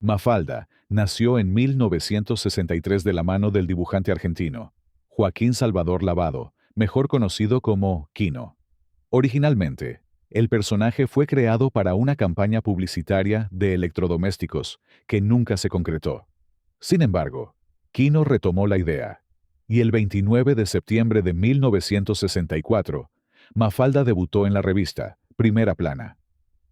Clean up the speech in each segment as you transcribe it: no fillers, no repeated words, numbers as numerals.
Mafalda nació en 1963 de la mano del dibujante argentino Joaquín Salvador Lavado, mejor conocido como Quino. Originalmente, el personaje fue creado para una campaña publicitaria de electrodomésticos que nunca se concretó. Sin embargo, Quino retomó la idea, y el 29 de septiembre de 1964, Mafalda debutó en la revista Primera Plana.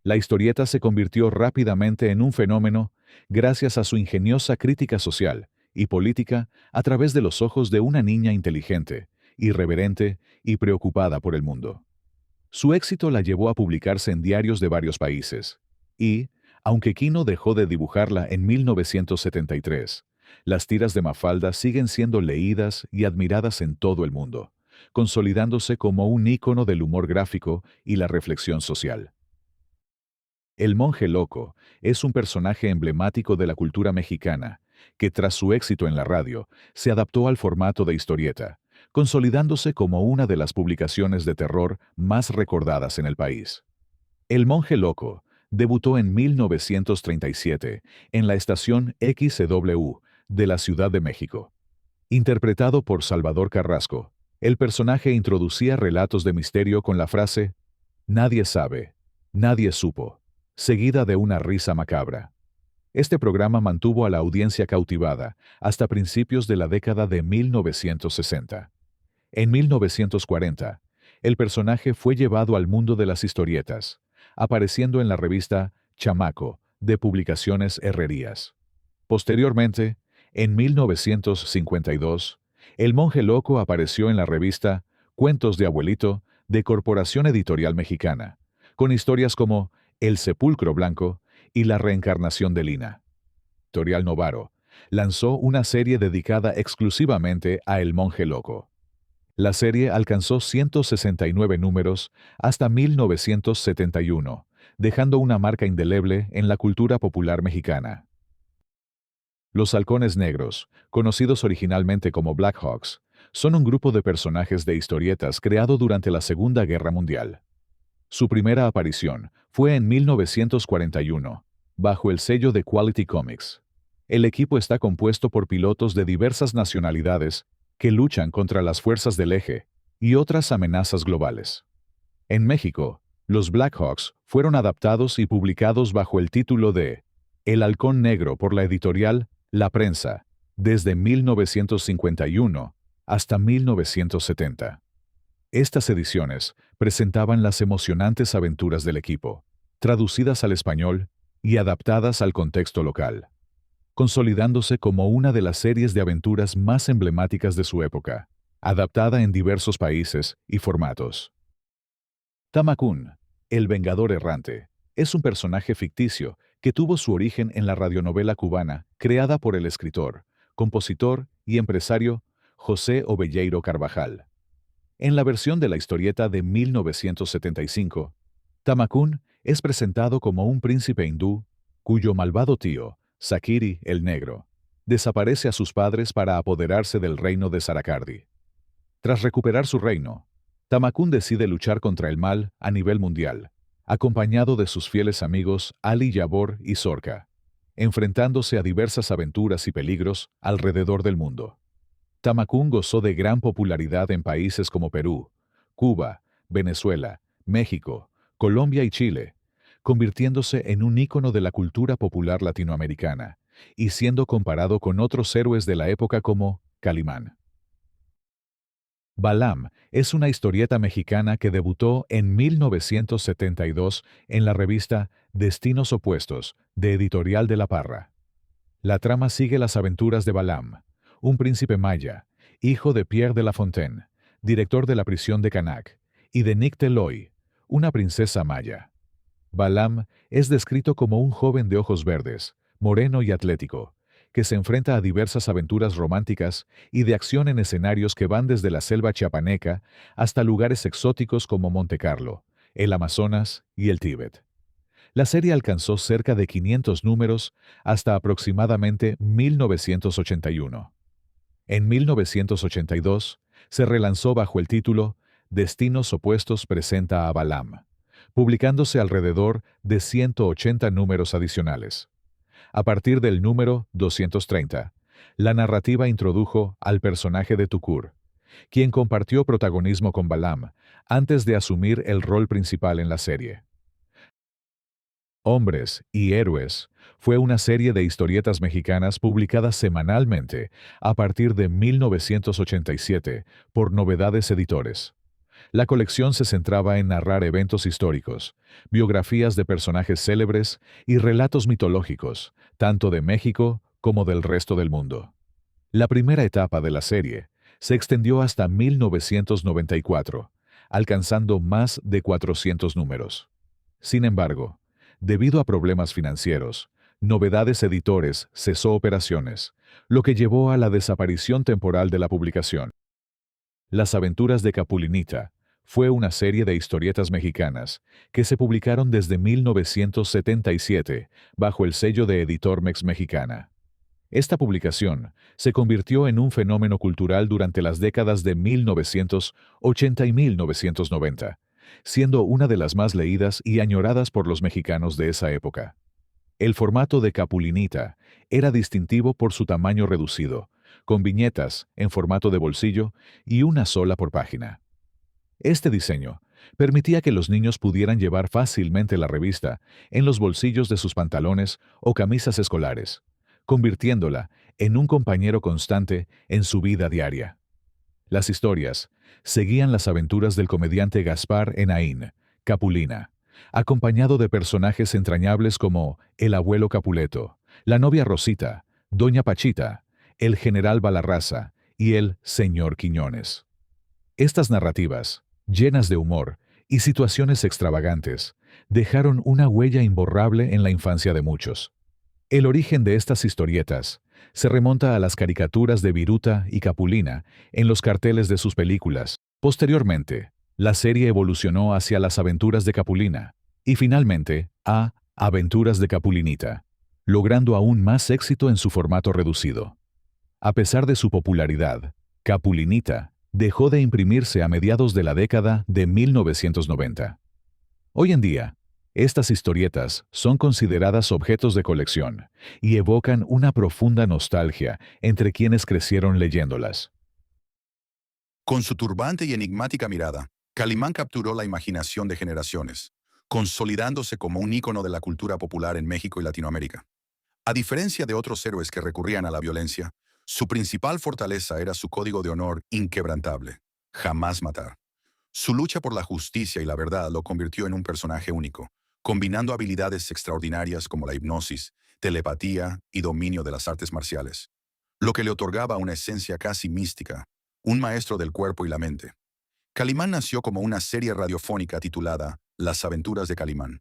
La historieta se convirtió rápidamente en un fenómeno gracias a su ingeniosa crítica social y política a través de los ojos de una niña inteligente, irreverente y preocupada por el mundo. Su éxito la llevó a publicarse en diarios de varios países, y, aunque Quino dejó de dibujarla en 1973, las tiras de Mafalda siguen siendo leídas y admiradas en todo el mundo, consolidándose como un ícono del humor gráfico y la reflexión social. El monje loco es un personaje emblemático de la cultura mexicana, que tras su éxito en la radio, se adaptó al formato de historieta, consolidándose como una de las publicaciones de terror más recordadas en el país. El monje loco debutó en 1937 en la estación XCW de la Ciudad de México. Interpretado por Salvador Carrasco, el personaje introducía relatos de misterio con la frase "Nadie sabe, nadie supo", seguida de una risa macabra. Este programa mantuvo a la audiencia cautivada hasta principios de la década de 1960. En 1940, el personaje fue llevado al mundo de las historietas, apareciendo en la revista Chamaco, de Publicaciones Herrerías. Posteriormente, en 1952, el monje loco apareció en la revista Cuentos de Abuelito, de Corporación Editorial Mexicana, con historias como El Sepulcro Blanco y La Reencarnación de Lina. Editorial Novaro lanzó una serie dedicada exclusivamente a El monje loco. La serie alcanzó 169 números hasta 1971, dejando una marca indeleble en la cultura popular mexicana. Los Halcones Negros, conocidos originalmente como Blackhawks, son un grupo de personajes de historietas creado durante la Segunda Guerra Mundial. Su primera aparición fue en 1941, bajo el sello de Quality Comics. El equipo está compuesto por pilotos de diversas nacionalidades que luchan contra las fuerzas del Eje y otras amenazas globales. En México, los Blackhawks fueron adaptados y publicados bajo el título de El Halcón Negro por la editorial La Prensa, desde 1951 hasta 1970. Estas ediciones presentaban las emocionantes aventuras del equipo, traducidas al español y adaptadas al contexto local, consolidándose como una de las series de aventuras más emblemáticas de su época, adaptada en diversos países y formatos. Tamakun, el Vengador Errante, es un personaje ficticio que tuvo su origen en la radionovela cubana creada por el escritor, compositor y empresario José Ovelleiro Carvajal. En la versión de la historieta de 1975, Tamakun es presentado como un príncipe hindú cuyo malvado tío, Sakiri el Negro, desaparece a sus padres para apoderarse del reino de Sarakardi. Tras recuperar su reino, Tamakun decide luchar contra el mal a nivel mundial, acompañado de sus fieles amigos Ali Yabor y Zorka, enfrentándose a diversas aventuras y peligros alrededor del mundo. Tamakun gozó de gran popularidad en países como Perú, Cuba, Venezuela, México, Colombia y Chile, convirtiéndose en un ícono de la cultura popular latinoamericana y siendo comparado con otros héroes de la época como Calimán. Balam es una historieta mexicana que debutó en 1972 en la revista Destinos Opuestos, de Editorial de la Parra. La trama sigue las aventuras de Balam, un príncipe maya, hijo de Pierre de la Fontaine, director de la prisión de Canac, y de Nicteloy, una princesa maya. Balam es descrito como un joven de ojos verdes, moreno y atlético, que se enfrenta a diversas aventuras románticas y de acción en escenarios que van desde la selva chiapaneca hasta lugares exóticos como Montecarlo, el Amazonas y el Tíbet. La serie alcanzó cerca de 500 números hasta aproximadamente 1981. En 1982, se relanzó bajo el título Destinos Opuestos presenta a Balam, publicándose alrededor de 180 números adicionales. A partir del número 230, la narrativa introdujo al personaje de Tukur, quien compartió protagonismo con Balam antes de asumir el rol principal en la serie. Hombres y Héroes fue una serie de historietas mexicanas publicadas semanalmente a partir de 1987 por Novedades Editores. La colección se centraba en narrar eventos históricos, biografías de personajes célebres y relatos mitológicos, tanto de México como del resto del mundo. La primera etapa de la serie se extendió hasta 1994, alcanzando más de 400 números. Sin embargo, debido a problemas financieros, Novedades Editores cesó operaciones, lo que llevó a la desaparición temporal de la publicación. Las aventuras de Capulinita fue una serie de historietas mexicanas que se publicaron desde 1977 bajo el sello de Editor Mex Mexicana. Esta publicación se convirtió en un fenómeno cultural durante las décadas de 1980 y 1990, siendo una de las más leídas y añoradas por los mexicanos de esa época. El formato de Capulinita era distintivo por su tamaño reducido, con viñetas en formato de bolsillo y una sola por página. Este diseño permitía que los niños pudieran llevar fácilmente la revista en los bolsillos de sus pantalones o camisas escolares, convirtiéndola en un compañero constante en su vida diaria. Las historias seguían las aventuras del comediante Gaspar Enaín, Capulina, acompañado de personajes entrañables como el abuelo Capuleto, la novia Rosita, doña Pachita, el general Balarraza y el señor Quiñones. Estas narrativas, llenas de humor y situaciones extravagantes, dejaron una huella imborrable en la infancia de muchos. El origen de estas historietas se remonta a las caricaturas de Viruta y Capulina en los carteles de sus películas. Posteriormente, la serie evolucionó hacia las aventuras de Capulina y finalmente a Aventuras de Capulinita, logrando aún más éxito en su formato reducido. A pesar de su popularidad, Capulinita dejó de imprimirse a mediados de la década de 1990. Hoy en día, estas historietas son consideradas objetos de colección y evocan una profunda nostalgia entre quienes crecieron leyéndolas. Con su turbante y enigmática mirada, Calimán capturó la imaginación de generaciones, consolidándose como un ícono de la cultura popular en México y Latinoamérica. A diferencia de otros héroes que recurrían a la violencia, su principal fortaleza era su código de honor inquebrantable: jamás matar. Su lucha por la justicia y la verdad lo convirtió en un personaje único, combinando habilidades extraordinarias como la hipnosis, telepatía y dominio de las artes marciales, lo que le otorgaba una esencia casi mística, un maestro del cuerpo y la mente. Calimán nació como una serie radiofónica titulada Las Aventuras de Calimán,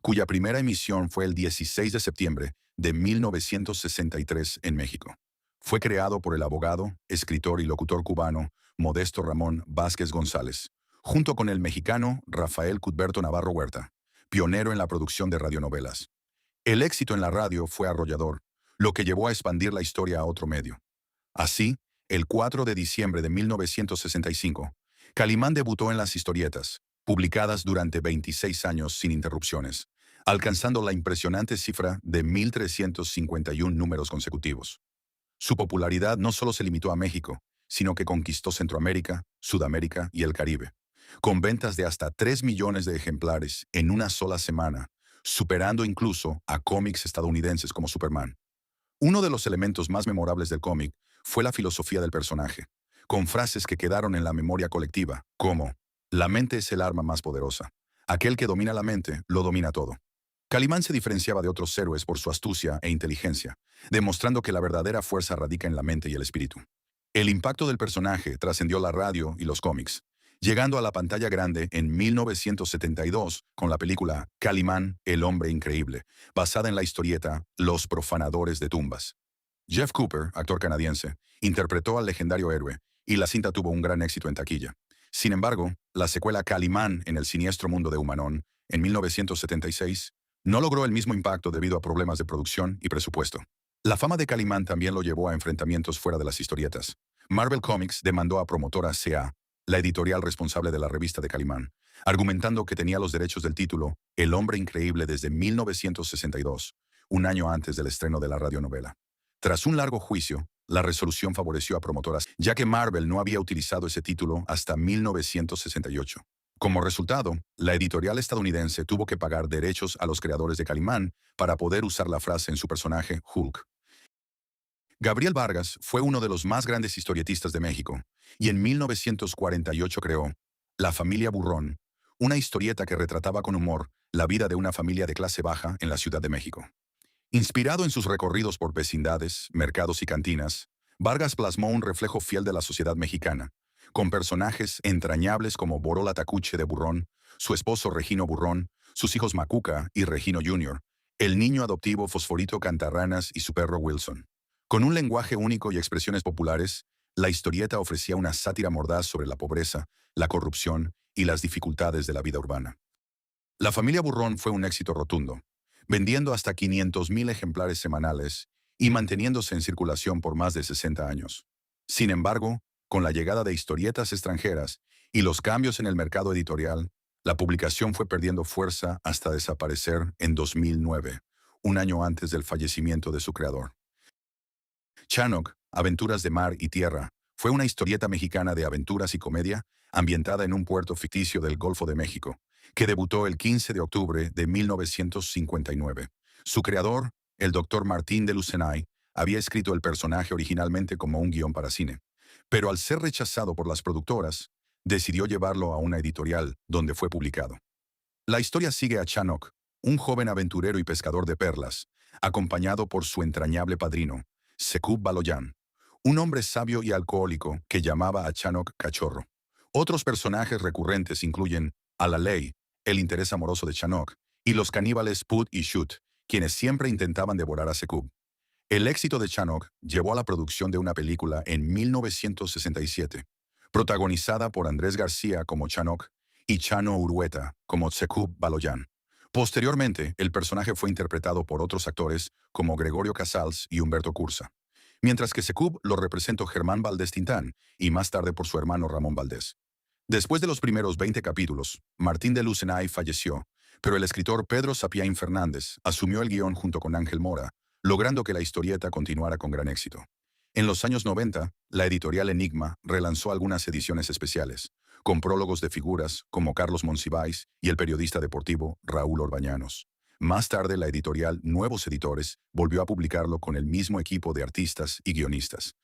cuya primera emisión fue el 16 de septiembre de 1963 en México. Fue creado por el abogado, escritor y locutor cubano Modesto Ramón Vázquez González, junto con el mexicano Rafael Cuthberto Navarro Huerta, pionero en la producción de radionovelas. El éxito en la radio fue arrollador, lo que llevó a expandir la historia a otro medio. Así, el 4 de diciembre de 1965, Calimán debutó en las historietas, publicadas durante 26 años sin interrupciones, alcanzando la impresionante cifra de 1.351 números consecutivos. Su popularidad no solo se limitó a México, sino que conquistó Centroamérica, Sudamérica y el Caribe, con ventas de hasta 3 millones de ejemplares en una sola semana, superando incluso a cómics estadounidenses como Superman. Uno de los elementos más memorables del cómic fue la filosofía del personaje, con frases que quedaron en la memoria colectiva, como: la mente es el arma más poderosa. Aquel que domina la mente, lo domina todo. Calimán se diferenciaba de otros héroes por su astucia e inteligencia, demostrando que la verdadera fuerza radica en la mente y el espíritu. El impacto del personaje trascendió la radio y los cómics, llegando a la pantalla grande en 1972 con la película Calimán, el hombre increíble, basada en la historieta Los profanadores de tumbas. Jeff Cooper, actor canadiense, interpretó al legendario héroe, y la cinta tuvo un gran éxito en taquilla. Sin embargo, la secuela Calimán en el siniestro mundo de Humanón, en 1976, no logró el mismo impacto debido a problemas de producción y presupuesto. La fama de Calimán también lo llevó a enfrentamientos fuera de las historietas. Marvel Comics demandó a Promotora CA, la editorial responsable de la revista de Calimán, argumentando que tenía los derechos del título El hombre increíble desde 1962, un año antes del estreno de la radionovela. Tras un largo juicio, la resolución favoreció a promotoras, ya que Marvel no había utilizado ese título hasta 1968. Como resultado, la editorial estadounidense tuvo que pagar derechos a los creadores de Calimán para poder usar la frase en su personaje Hulk. Gabriel Vargas fue uno de los más grandes historietistas de México, y en 1948 creó La familia Burrón, una historieta que retrataba con humor la vida de una familia de clase baja en la Ciudad de México. Inspirado en sus recorridos por vecindades, mercados y cantinas, Vargas plasmó un reflejo fiel de la sociedad mexicana, con personajes entrañables como Borola Tacuche de Burrón, su esposo Regino Burrón, sus hijos Macuca y Regino Jr., el niño adoptivo Fosforito Cantarranas y su perro Wilson. Con un lenguaje único y expresiones populares, la historieta ofrecía una sátira mordaz sobre la pobreza, la corrupción y las dificultades de la vida urbana. La familia Burrón fue un éxito rotundo, vendiendo hasta 500,000 ejemplares semanales y manteniéndose en circulación por más de 60 años. Sin embargo, con la llegada de historietas extranjeras y los cambios en el mercado editorial, la publicación fue perdiendo fuerza hasta desaparecer en 2009, un año antes del fallecimiento de su creador. Chanoc, Aventuras de Mar y Tierra, fue una historieta mexicana de aventuras y comedia ambientada en un puerto ficticio del Golfo de México, que debutó el 15 de octubre de 1959. Su creador, el Dr. Martín de Lucenay, había escrito el personaje originalmente como un guión para cine, pero al ser rechazado por las productoras, decidió llevarlo a una editorial donde fue publicado. La historia sigue a Chanoc, un joven aventurero y pescador de perlas, acompañado por su entrañable padrino, Secub Baloyan, un hombre sabio y alcohólico que llamaba a Chanoc cachorro. Otros personajes recurrentes incluyen a la ley, el interés amoroso de Chanoc, y los caníbales Put y Shoot, quienes siempre intentaban devorar a Secub. El éxito de Chanoc llevó a la producción de una película en 1967, protagonizada por Andrés García como Chanoc y Chano Urueta como Secub Baloyan. Posteriormente, el personaje fue interpretado por otros actores como Gregorio Casals y Humberto Cursa, mientras que Secub lo representó Germán Valdés Tintán y más tarde por su hermano Ramón Valdés. Después de los primeros 20 capítulos, Martín de Lucenay falleció, pero el escritor Pedro Sapiaín Fernández asumió el guión junto con Ángel Mora, logrando que la historieta continuara con gran éxito. En los años 90, la editorial Enigma relanzó algunas ediciones especiales, con prólogos de figuras como Carlos Monsiváis y el periodista deportivo Raúl Orbañanos. Más tarde, la editorial Nuevos Editores volvió a publicarlo con el mismo equipo de artistas y guionistas.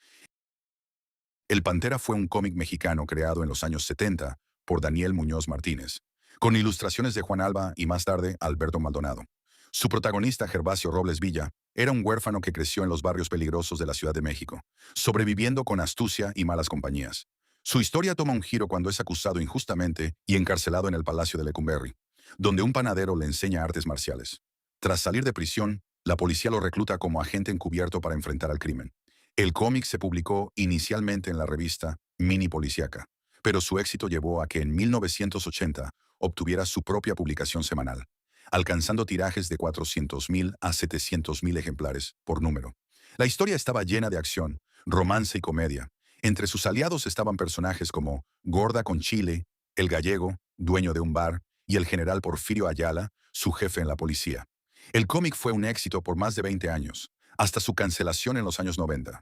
El Pantera fue un cómic mexicano creado en los años 70 por Daniel Muñoz Martínez, con ilustraciones de Juan Alba y más tarde Alberto Maldonado. Su protagonista, Gervasio Robles Villa, era un huérfano que creció en los barrios peligrosos de la Ciudad de México, sobreviviendo con astucia y malas compañías. Su historia toma un giro cuando es acusado injustamente y encarcelado en el Palacio de Lecumberri, donde un panadero le enseña artes marciales. Tras salir de prisión, la policía lo recluta como agente encubierto para enfrentar al crimen. El cómic se publicó inicialmente en la revista Mini Policíaca, pero su éxito llevó a que en 1980 obtuviera su propia publicación semanal, alcanzando tirajes de 400,000 a 700,000 ejemplares por número. La historia estaba llena de acción, romance y comedia. Entre sus aliados estaban personajes como Gorda con Chile, el gallego, dueño de un bar, y el general Porfirio Ayala, su jefe en la policía. El cómic fue un éxito por más de 20 años, hasta su cancelación en los años 90.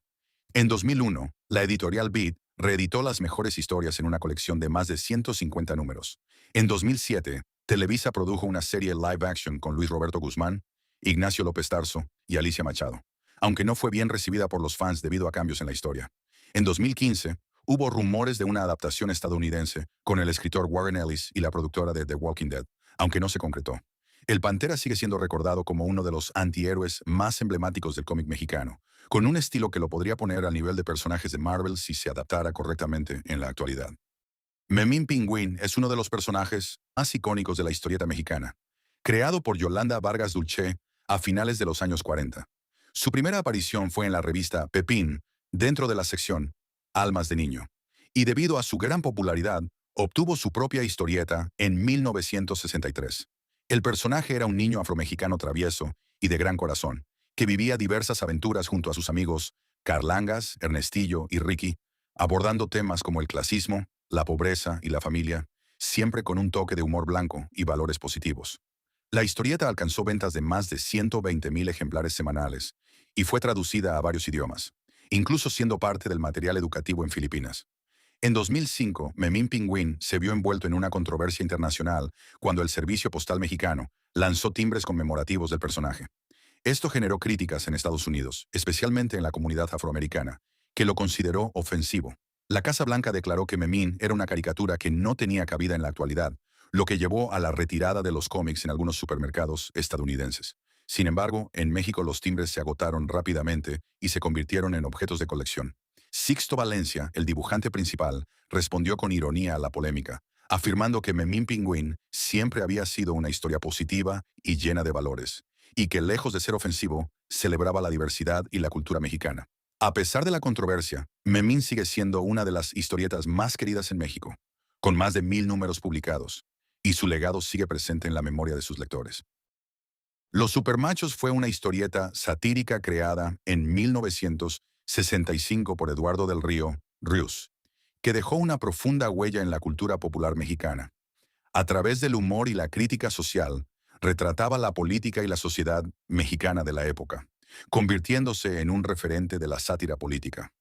En 2001, la editorial Beat reeditó las mejores historias en una colección de más de 150 números. En 2007, Televisa produjo una serie live action con Luis Roberto Guzmán, Ignacio López Tarso y Alicia Machado, aunque no fue bien recibida por los fans debido a cambios en la historia. En 2015, hubo rumores de una adaptación estadounidense con el escritor Warren Ellis y la productora de The Walking Dead, aunque no se concretó. El Pantera sigue siendo recordado como uno de los antihéroes más emblemáticos del cómic mexicano, con un estilo que lo podría poner al nivel de personajes de Marvel si se adaptara correctamente en la actualidad. Memín Pingüín es uno de los personajes más icónicos de la historieta mexicana, creado por Yolanda Vargas Dulce a finales de los años 40. Su primera aparición fue en la revista Pepín, dentro de la sección Almas de Niño, y debido a su gran popularidad, obtuvo su propia historieta en 1963. El personaje era un niño afromexicano travieso y de gran corazón, que vivía diversas aventuras junto a sus amigos Carlangas, Ernestillo y Ricky, abordando temas como el clasismo, la pobreza y la familia, siempre con un toque de humor blanco y valores positivos. La historieta alcanzó ventas de más de 120,000 ejemplares semanales y fue traducida a varios idiomas, incluso siendo parte del material educativo en Filipinas. En 2005, Memín Pingüín se vio envuelto en una controversia internacional cuando el Servicio Postal Mexicano lanzó timbres conmemorativos del personaje. Esto generó críticas en Estados Unidos, especialmente en la comunidad afroamericana, que lo consideró ofensivo. La Casa Blanca declaró que Memín era una caricatura que no tenía cabida en la actualidad, lo que llevó a la retirada de los cómics en algunos supermercados estadounidenses. Sin embargo, en México los timbres se agotaron rápidamente y se convirtieron en objetos de colección. Sixto Valencia, el dibujante principal, respondió con ironía a la polémica, afirmando que Memín Pingüín siempre había sido una historia positiva y llena de valores, y que lejos de ser ofensivo, celebraba la diversidad y la cultura mexicana. A pesar de la controversia, Memín sigue siendo una de las historietas más queridas en México, con más de 1000 números publicados, y su legado sigue presente en la memoria de sus lectores. Los Supermachos fue una historieta satírica creada en 1965 por Eduardo del Río, Rius, que dejó una profunda huella en la cultura popular mexicana. A través del humor y la crítica social, retrataba la política y la sociedad mexicana de la época, convirtiéndose en un referente de la sátira política.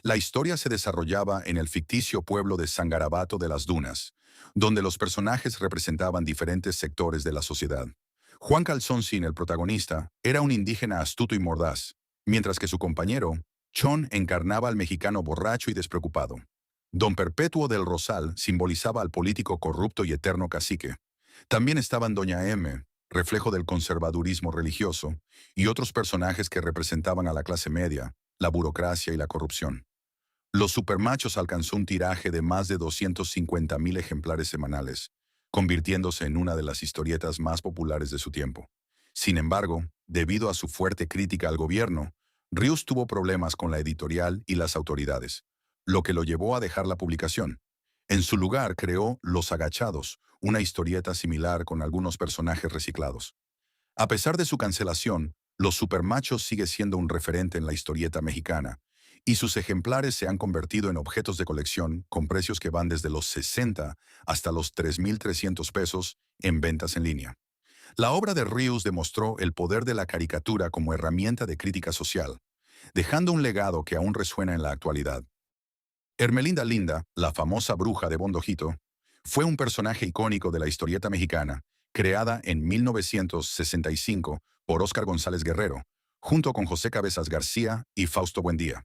La historia se desarrollaba en el ficticio pueblo de San Garabato de las Dunas, donde los personajes representaban diferentes sectores de la sociedad. Juan Calzoncín, el protagonista, era un indígena astuto y mordaz, mientras que su compañero, Chon, encarnaba al mexicano borracho y despreocupado. Don Perpetuo del Rosal simbolizaba al político corrupto y eterno cacique. También estaban Doña M, reflejo del conservadurismo religioso, y otros personajes que representaban a la clase media, la burocracia y la corrupción. Los Supermachos alcanzó un tiraje de más de 250,000 ejemplares semanales, convirtiéndose en una de las historietas más populares de su tiempo. Sin embargo, debido a su fuerte crítica al gobierno, Rius tuvo problemas con la editorial y las autoridades, lo que lo llevó a dejar la publicación. En su lugar creó Los Agachados, una historieta similar con algunos personajes reciclados. A pesar de su cancelación, Los Supermachos sigue siendo un referente en la historieta mexicana, y sus ejemplares se han convertido en objetos de colección con precios que van desde los 60 hasta los 3,300 pesos en ventas en línea. La obra de Rius demostró el poder de la caricatura como herramienta de crítica social, dejando un legado que aún resuena en la actualidad. Hermelinda Linda, la famosa bruja de Bondojito, fue un personaje icónico de la historieta mexicana, creada en 1965 por Óscar González Guerrero, junto con José Cabezas García y Fausto Buendía.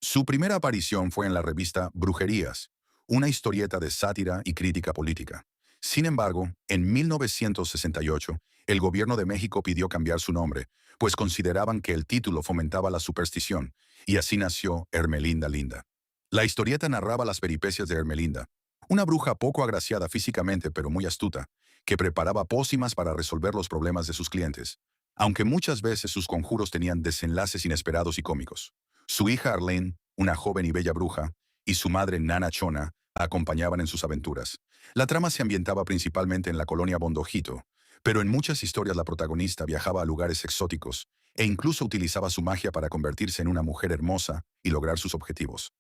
Su primera aparición fue en la revista Brujerías, una historieta de sátira y crítica política. Sin embargo, en 1968, el gobierno de México pidió cambiar su nombre, pues consideraban que el título fomentaba la superstición, y así nació Hermelinda Linda. La historieta narraba las peripecias de Hermelinda, una bruja poco agraciada físicamente pero muy astuta, que preparaba pócimas para resolver los problemas de sus clientes, aunque muchas veces sus conjuros tenían desenlaces inesperados y cómicos. Su hija Arlene, una joven y bella bruja, y su madre Nana Chona acompañaban en sus aventuras. La trama se ambientaba principalmente en la colonia Bondojito, pero en muchas historias la protagonista viajaba a lugares exóticos e incluso utilizaba su magia para convertirse en una mujer hermosa y lograr sus objetivos.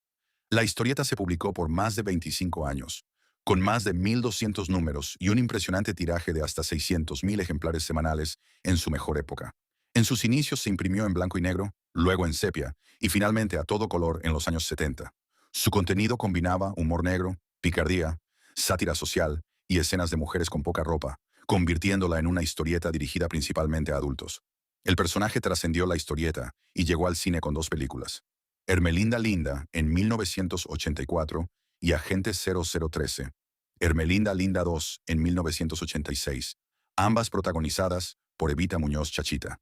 La historieta se publicó por más de 25 años, con más de 1,200 números y un impresionante tiraje de hasta 600,000 ejemplares semanales en su mejor época. En sus inicios se imprimió en blanco y negro, luego en sepia y finalmente a todo color en los años 70. Su contenido combinaba humor negro, picardía, sátira social y escenas de mujeres con poca ropa, convirtiéndola en una historieta dirigida principalmente a adultos. El personaje trascendió la historieta y llegó al cine con 2 películas: Hermelinda Linda en 1984 y Agente 0013, Hermelinda Linda 2 en 1986, ambas protagonizadas por Evita Muñoz Chachita.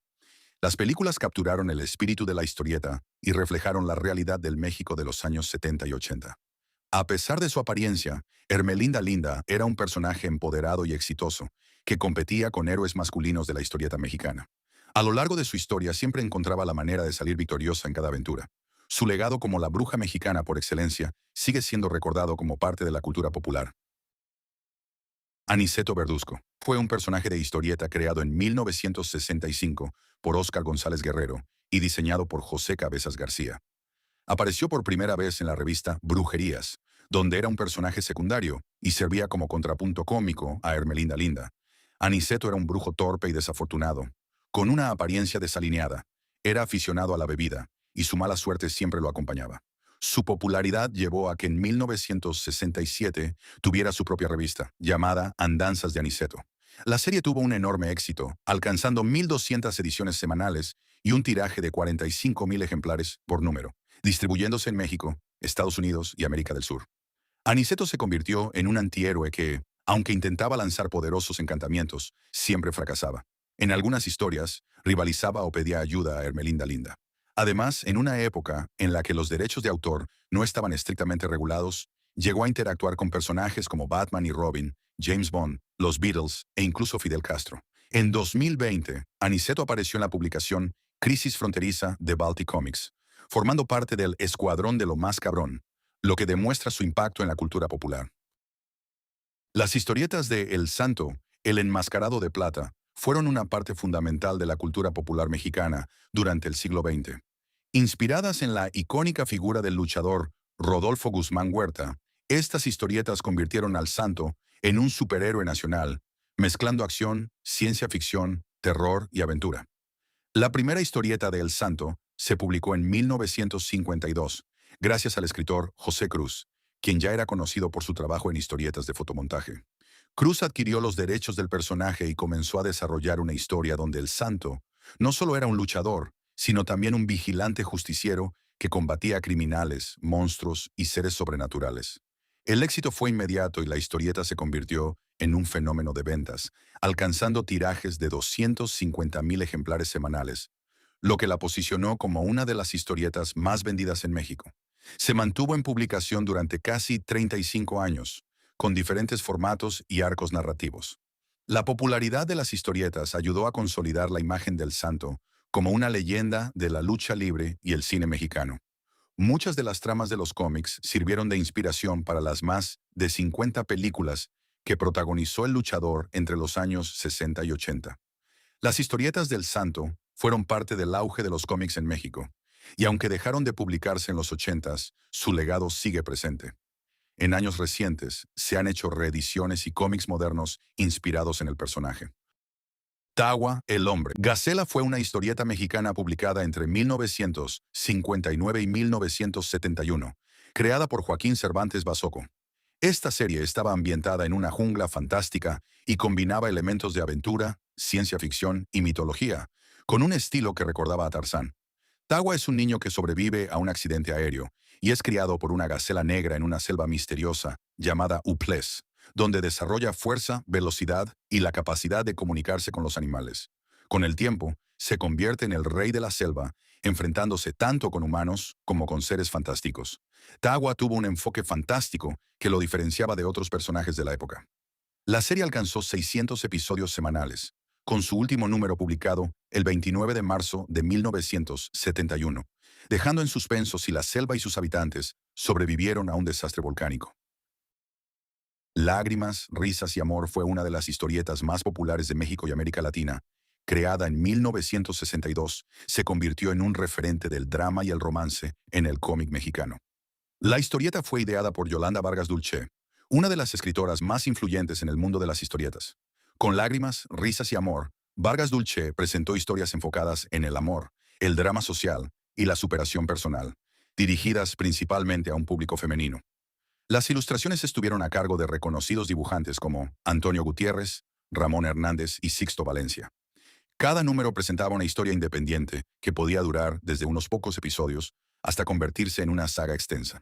Las películas capturaron el espíritu de la historieta y reflejaron la realidad del México de los años 70 y 80. A pesar de su apariencia, Hermelinda Linda era un personaje empoderado y exitoso, que competía con héroes masculinos de la historieta mexicana. A lo largo de su historia siempre encontraba la manera de salir victoriosa en cada aventura. Su legado como la bruja mexicana por excelencia sigue siendo recordado como parte de la cultura popular. Aniceto Verduzco fue un personaje de historieta creado en 1965 por Óscar González Guerrero y diseñado por José Cabezas García. Apareció por primera vez en la revista Brujerías, donde era un personaje secundario y servía como contrapunto cómico a Hermelinda Linda. Aniceto era un brujo torpe y desafortunado, con una apariencia desalineada. Era aficionado a la bebida, y su mala suerte siempre lo acompañaba. Su popularidad llevó a que en 1967 tuviera su propia revista, llamada Andanzas de Aniceto. La serie tuvo un enorme éxito, alcanzando 1.200 ediciones semanales y un tiraje de 45.000 ejemplares por número, distribuyéndose en México, Estados Unidos y América del Sur. Aniceto se convirtió en un antihéroe que, aunque intentaba lanzar poderosos encantamientos, siempre fracasaba. En algunas historias, rivalizaba o pedía ayuda a Hermelinda Linda. Además, en una época en la que los derechos de autor no estaban estrictamente regulados, llegó a interactuar con personajes como Batman y Robin, James Bond, los Beatles e incluso Fidel Castro. En 2020, Aniceto apareció en la publicación Crisis Fronteriza de Baltic Comics, formando parte del Escuadrón de lo Más Cabrón, lo que demuestra su impacto en la cultura popular. Las historietas de El Santo, El Enmascarado de Plata, fueron una parte fundamental de la cultura popular mexicana durante el siglo XX. Inspiradas en la icónica figura del luchador Rodolfo Guzmán Huerta, estas historietas convirtieron al Santo en un superhéroe nacional, mezclando acción, ciencia ficción, terror y aventura. La primera historieta de El Santo se publicó en 1952, gracias al escritor José Cruz, quien ya era conocido por su trabajo en historietas de fotomontaje. Cruz adquirió los derechos del personaje y comenzó a desarrollar una historia donde el Santo no solo era un luchador, sino también un vigilante justiciero que combatía a criminales, monstruos y seres sobrenaturales. El éxito fue inmediato y la historieta se convirtió en un fenómeno de ventas, alcanzando tirajes de 250.000 ejemplares semanales, lo que la posicionó como una de las historietas más vendidas en México. Se mantuvo en publicación durante casi 35 años, con diferentes formatos y arcos narrativos. La popularidad de las historietas ayudó a consolidar la imagen del Santo como una leyenda de la lucha libre y el cine mexicano. Muchas de las tramas de los cómics sirvieron de inspiración para las más de 50 películas que protagonizó el luchador entre los años 60 y 80. Las historietas del Santo fueron parte del auge de los cómics en México, y aunque dejaron de publicarse en los 80s, su legado sigue presente. En años recientes, se han hecho reediciones y cómics modernos inspirados en el personaje. Tagua, el hombre. Gacela fue una historieta mexicana publicada entre 1959 y 1971, creada por Joaquín Cervantes Basoco. Esta serie estaba ambientada en una jungla fantástica y combinaba elementos de aventura, ciencia ficción y mitología, con un estilo que recordaba a Tarzán. Tagua es un niño que sobrevive a un accidente aéreo y es criado por una gacela negra en una selva misteriosa llamada Uplés, donde desarrolla fuerza, velocidad y la capacidad de comunicarse con los animales. Con el tiempo, se convierte en el rey de la selva, enfrentándose tanto con humanos como con seres fantásticos. Tagua tuvo un enfoque fantástico que lo diferenciaba de otros personajes de la época. La serie alcanzó 600 episodios semanales, con su último número publicado el 29 de marzo de 1971, dejando en suspenso si la selva y sus habitantes sobrevivieron a un desastre volcánico. Lágrimas, risas y amor fue una de las historietas más populares de México y América Latina. Creada en 1962, se convirtió en un referente del drama y el romance en el cómic mexicano. La historieta fue ideada por Yolanda Vargas Dulce, una de las escritoras más influyentes en el mundo de las historietas. Con Lágrimas, risas y amor, Vargas Dulce presentó historias enfocadas en el amor, el drama social y la superación personal, dirigidas principalmente a un público femenino. Las ilustraciones estuvieron a cargo de reconocidos dibujantes como Antonio Gutiérrez, Ramón Hernández y Sixto Valencia. Cada número presentaba una historia independiente que podía durar desde unos pocos episodios hasta convertirse en una saga extensa.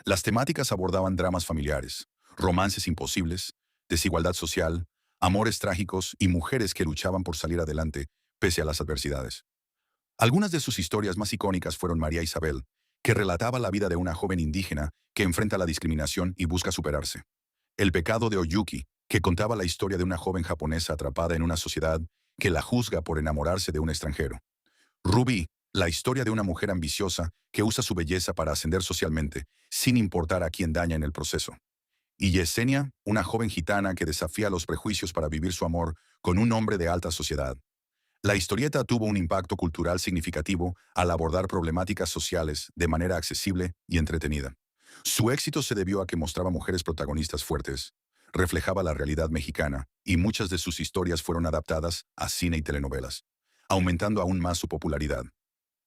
Las temáticas abordaban dramas familiares, romances imposibles, desigualdad social, amores trágicos y mujeres que luchaban por salir adelante pese a las adversidades. Algunas de sus historias más icónicas fueron María Isabel, que relataba la vida de una joven indígena que enfrenta la discriminación y busca superarse. El pecado de Oyuki, que contaba la historia de una joven japonesa atrapada en una sociedad que la juzga por enamorarse de un extranjero. Ruby, la historia de una mujer ambiciosa que usa su belleza para ascender socialmente, sin importar a quién daña en el proceso. Y Yesenia, una joven gitana que desafía los prejuicios para vivir su amor con un hombre de alta sociedad. La historieta tuvo un impacto cultural significativo al abordar problemáticas sociales de manera accesible y entretenida. Su éxito se debió a que mostraba mujeres protagonistas fuertes, reflejaba la realidad mexicana, y muchas de sus historias fueron adaptadas a cine y telenovelas, aumentando aún más su popularidad.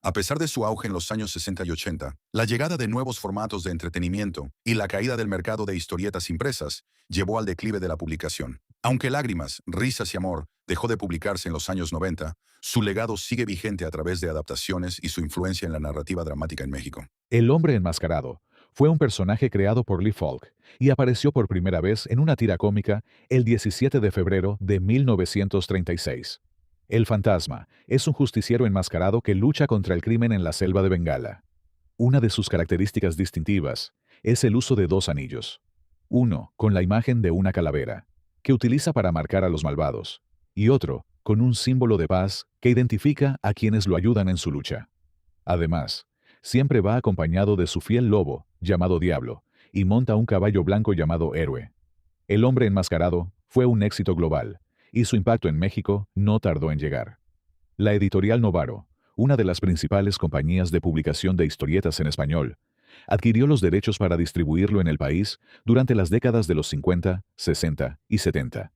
A pesar de su auge en los años 60 y 80, la llegada de nuevos formatos de entretenimiento y la caída del mercado de historietas impresas llevó al declive de la publicación. Aunque Lágrimas, Risas y Amor dejó de publicarse en los años 90, su legado sigue vigente a través de adaptaciones y su influencia en la narrativa dramática en México. El hombre enmascarado fue un personaje creado por Lee Falk y apareció por primera vez en una tira cómica el 17 de febrero de 1936. El fantasma es un justiciero enmascarado que lucha contra el crimen en la selva de Bengala. Una de sus características distintivas es el uso de dos anillos. Uno con la imagen de una calavera, que utiliza para marcar a los malvados, y otro con un símbolo de paz que identifica a quienes lo ayudan en su lucha. Además, siempre va acompañado de su fiel lobo, llamado Diablo, y monta un caballo blanco llamado Héroe. El hombre enmascarado fue un éxito global, y su impacto en México no tardó en llegar. La editorial Novaro, una de las principales compañías de publicación de historietas en español, adquirió los derechos para distribuirlo en el país durante las décadas de los 50, 60 y 70.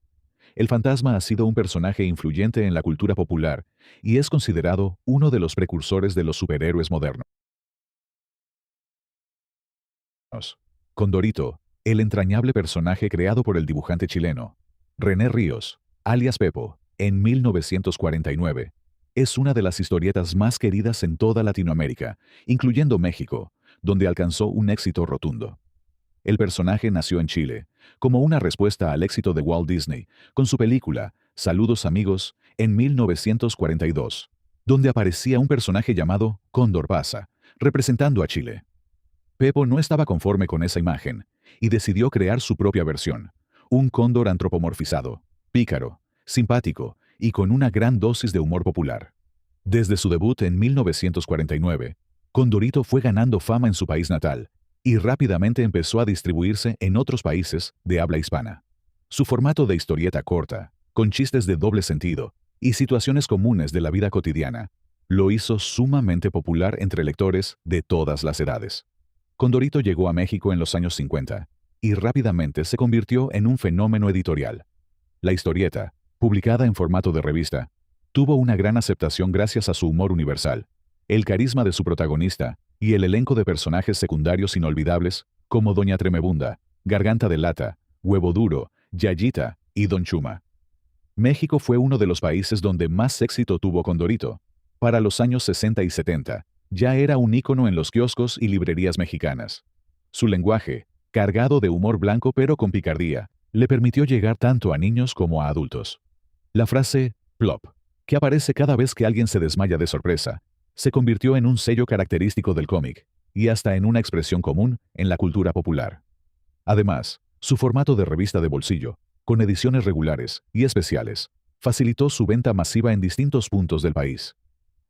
El fantasma ha sido un personaje influyente en la cultura popular y es considerado uno de los precursores de los superhéroes modernos. Condorito, el entrañable personaje creado por el dibujante chileno René Ríos, alias Pepo, en 1949, es una de las historietas más queridas en toda Latinoamérica, incluyendo México, donde alcanzó un éxito rotundo. El personaje nació en Chile, como una respuesta al éxito de Walt Disney, con su película Saludos amigos, en 1942, donde aparecía un personaje llamado Cóndor Pasa, representando a Chile. Pepo no estaba conforme con esa imagen, y decidió crear su propia versión, un cóndor antropomorfizado, pícaro, simpático y con una gran dosis de humor popular. Desde su debut en 1949, Condorito fue ganando fama en su país natal, y rápidamente empezó a distribuirse en otros países de habla hispana. Su formato de historieta corta, con chistes de doble sentido y situaciones comunes de la vida cotidiana, lo hizo sumamente popular entre lectores de todas las edades. Condorito llegó a México en los años 50 y rápidamente se convirtió en un fenómeno editorial. La historieta, publicada en formato de revista, tuvo una gran aceptación gracias a su humor universal, el carisma de su protagonista y el elenco de personajes secundarios inolvidables como Doña Tremebunda, Garganta de Lata, Huevo Duro, Yayita y Don Chuma. México fue uno de los países donde más éxito tuvo Condorito. Para los años 60 y 70, ya era un ícono en los kioscos y librerías mexicanas. Su lenguaje, cargado de humor blanco pero con picardía, le permitió llegar tanto a niños como a adultos. La frase plop, que aparece cada vez que alguien se desmaya de sorpresa, se convirtió en un sello característico del cómic, y hasta en una expresión común en la cultura popular. Además, su formato de revista de bolsillo, con ediciones regulares y especiales, facilitó su venta masiva en distintos puntos del país.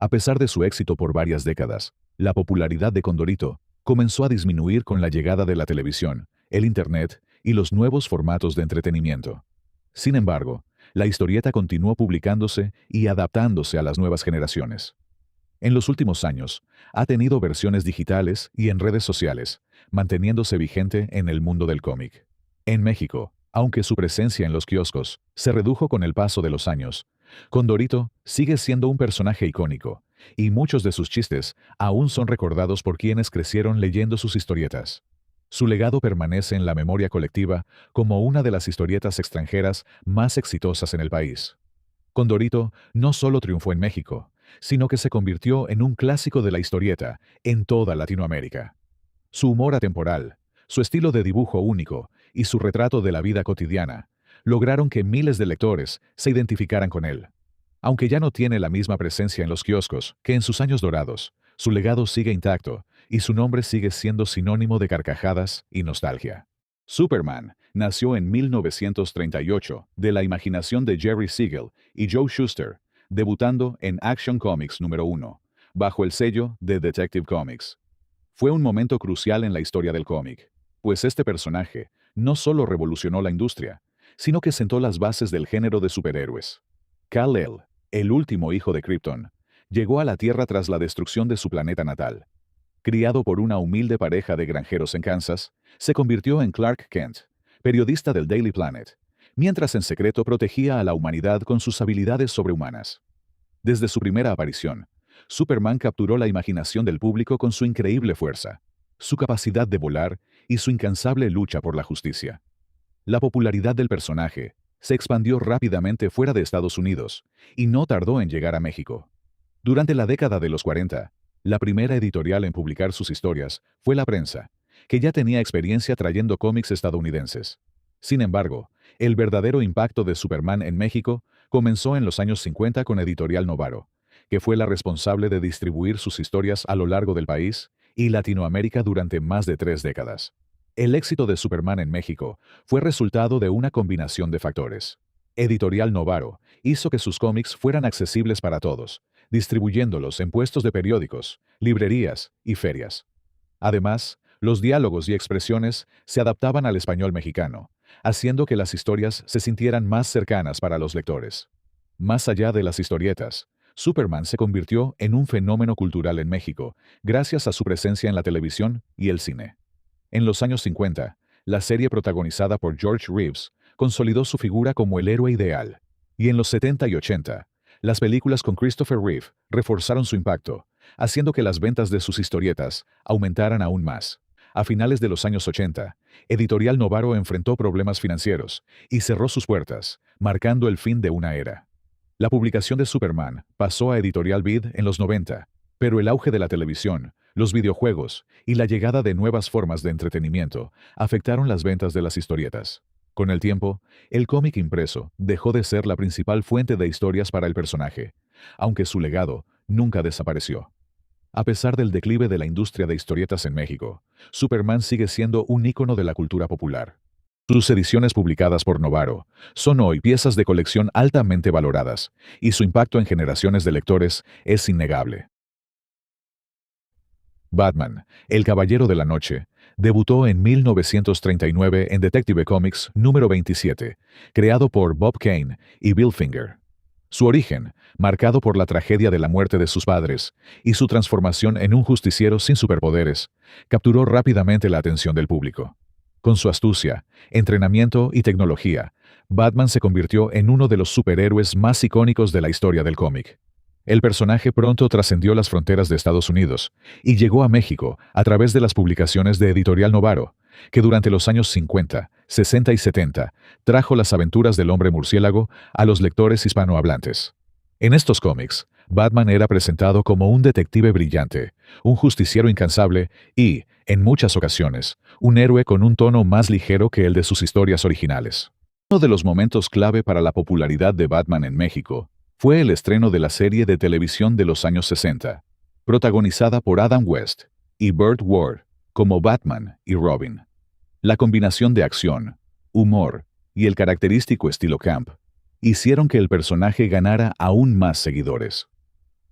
A pesar de su éxito por varias décadas, la popularidad de Condorito comenzó a disminuir con la llegada de la televisión, el Internet y los nuevos formatos de entretenimiento. Sin embargo, la historieta continuó publicándose y adaptándose a las nuevas generaciones. En los últimos años, ha tenido versiones digitales y en redes sociales, manteniéndose vigente en el mundo del cómic. En México, aunque su presencia en los kioscos se redujo con el paso de los años, Condorito sigue siendo un personaje icónico, y muchos de sus chistes aún son recordados por quienes crecieron leyendo sus historietas. Su legado permanece en la memoria colectiva como una de las historietas extranjeras más exitosas en el país. Condorito no solo triunfó en México, sino que se convirtió en un clásico de la historieta en toda Latinoamérica. Su humor atemporal, su estilo de dibujo único y su retrato de la vida cotidiana lograron que miles de lectores se identificaran con él. Aunque ya no tiene la misma presencia en los kioscos que en sus años dorados, su legado sigue intacto y su nombre sigue siendo sinónimo de carcajadas y nostalgia. Superman nació en 1938 de la imaginación de Jerry Siegel y Joe Shuster, debutando en Action Comics número 1, bajo el sello de Detective Comics. Fue un momento crucial en la historia del cómic, pues este personaje no solo revolucionó la industria, sino que sentó las bases del género de superhéroes. Kal-El, el último hijo de Krypton, llegó a la Tierra tras la destrucción de su planeta natal. Criado por una humilde pareja de granjeros en Kansas, se convirtió en Clark Kent, periodista del Daily Planet, mientras en secreto protegía a la humanidad con sus habilidades sobrehumanas. Desde su primera aparición, Superman capturó la imaginación del público con su increíble fuerza, su capacidad de volar y su incansable lucha por la justicia. La popularidad del personaje se expandió rápidamente fuera de Estados Unidos y no tardó en llegar a México. Durante la década de los 40, la primera editorial en publicar sus historias fue La Prensa, que ya tenía experiencia trayendo cómics estadounidenses. Sin embargo, el verdadero impacto de Superman en México comenzó en los años 50 con Editorial Novaro, que fue la responsable de distribuir sus historias a lo largo del país y Latinoamérica durante más de 3 décadas. El éxito de Superman en México fue resultado de una combinación de factores. Editorial Novaro hizo que sus cómics fueran accesibles para todos, distribuyéndolos en puestos de periódicos, librerías y ferias. Además, los diálogos y expresiones se adaptaban al español mexicano, haciendo que las historias se sintieran más cercanas para los lectores. Más allá de las historietas, Superman se convirtió en un fenómeno cultural en México, gracias a su presencia en la televisión y el cine. En los años 50, la serie protagonizada por George Reeves consolidó su figura como el héroe ideal, y en los 70 y 80, las películas con Christopher Reeve reforzaron su impacto, haciendo que las ventas de sus historietas aumentaran aún más. A finales de los años 80, Editorial Novaro enfrentó problemas financieros y cerró sus puertas, marcando el fin de una era. La publicación de Superman pasó a Editorial Vid en los 90, pero el auge de la televisión, los videojuegos y la llegada de nuevas formas de entretenimiento afectaron las ventas de las historietas. Con el tiempo, el cómic impreso dejó de ser la principal fuente de historias para el personaje, aunque su legado nunca desapareció. A pesar del declive de la industria de historietas en México, Superman sigue siendo un ícono de la cultura popular. Sus ediciones publicadas por Novaro son hoy piezas de colección altamente valoradas, y su impacto en generaciones de lectores es innegable. Batman, el Caballero de la Noche, debutó en 1939 en Detective Comics número 27, creado por Bob Kane y Bill Finger. Su origen, marcado por la tragedia de la muerte de sus padres y su transformación en un justiciero sin superpoderes, capturó rápidamente la atención del público. Con su astucia, entrenamiento y tecnología, Batman se convirtió en uno de los superhéroes más icónicos de la historia del cómic. El personaje pronto trascendió las fronteras de Estados Unidos y llegó a México a través de las publicaciones de Editorial Novaro, que durante los años 50, 60 y 70 trajo las aventuras del hombre murciélago a los lectores hispanohablantes. En estos cómics, Batman era presentado como un detective brillante, un justiciero incansable y, en muchas ocasiones, un héroe con un tono más ligero que el de sus historias originales. Uno de los momentos clave para la popularidad de Batman en México fue el estreno de la serie de televisión de los años 60, protagonizada por Adam West y Burt Ward como Batman y Robin. La combinación de acción, humor y el característico estilo camp hicieron que el personaje ganara aún más seguidores.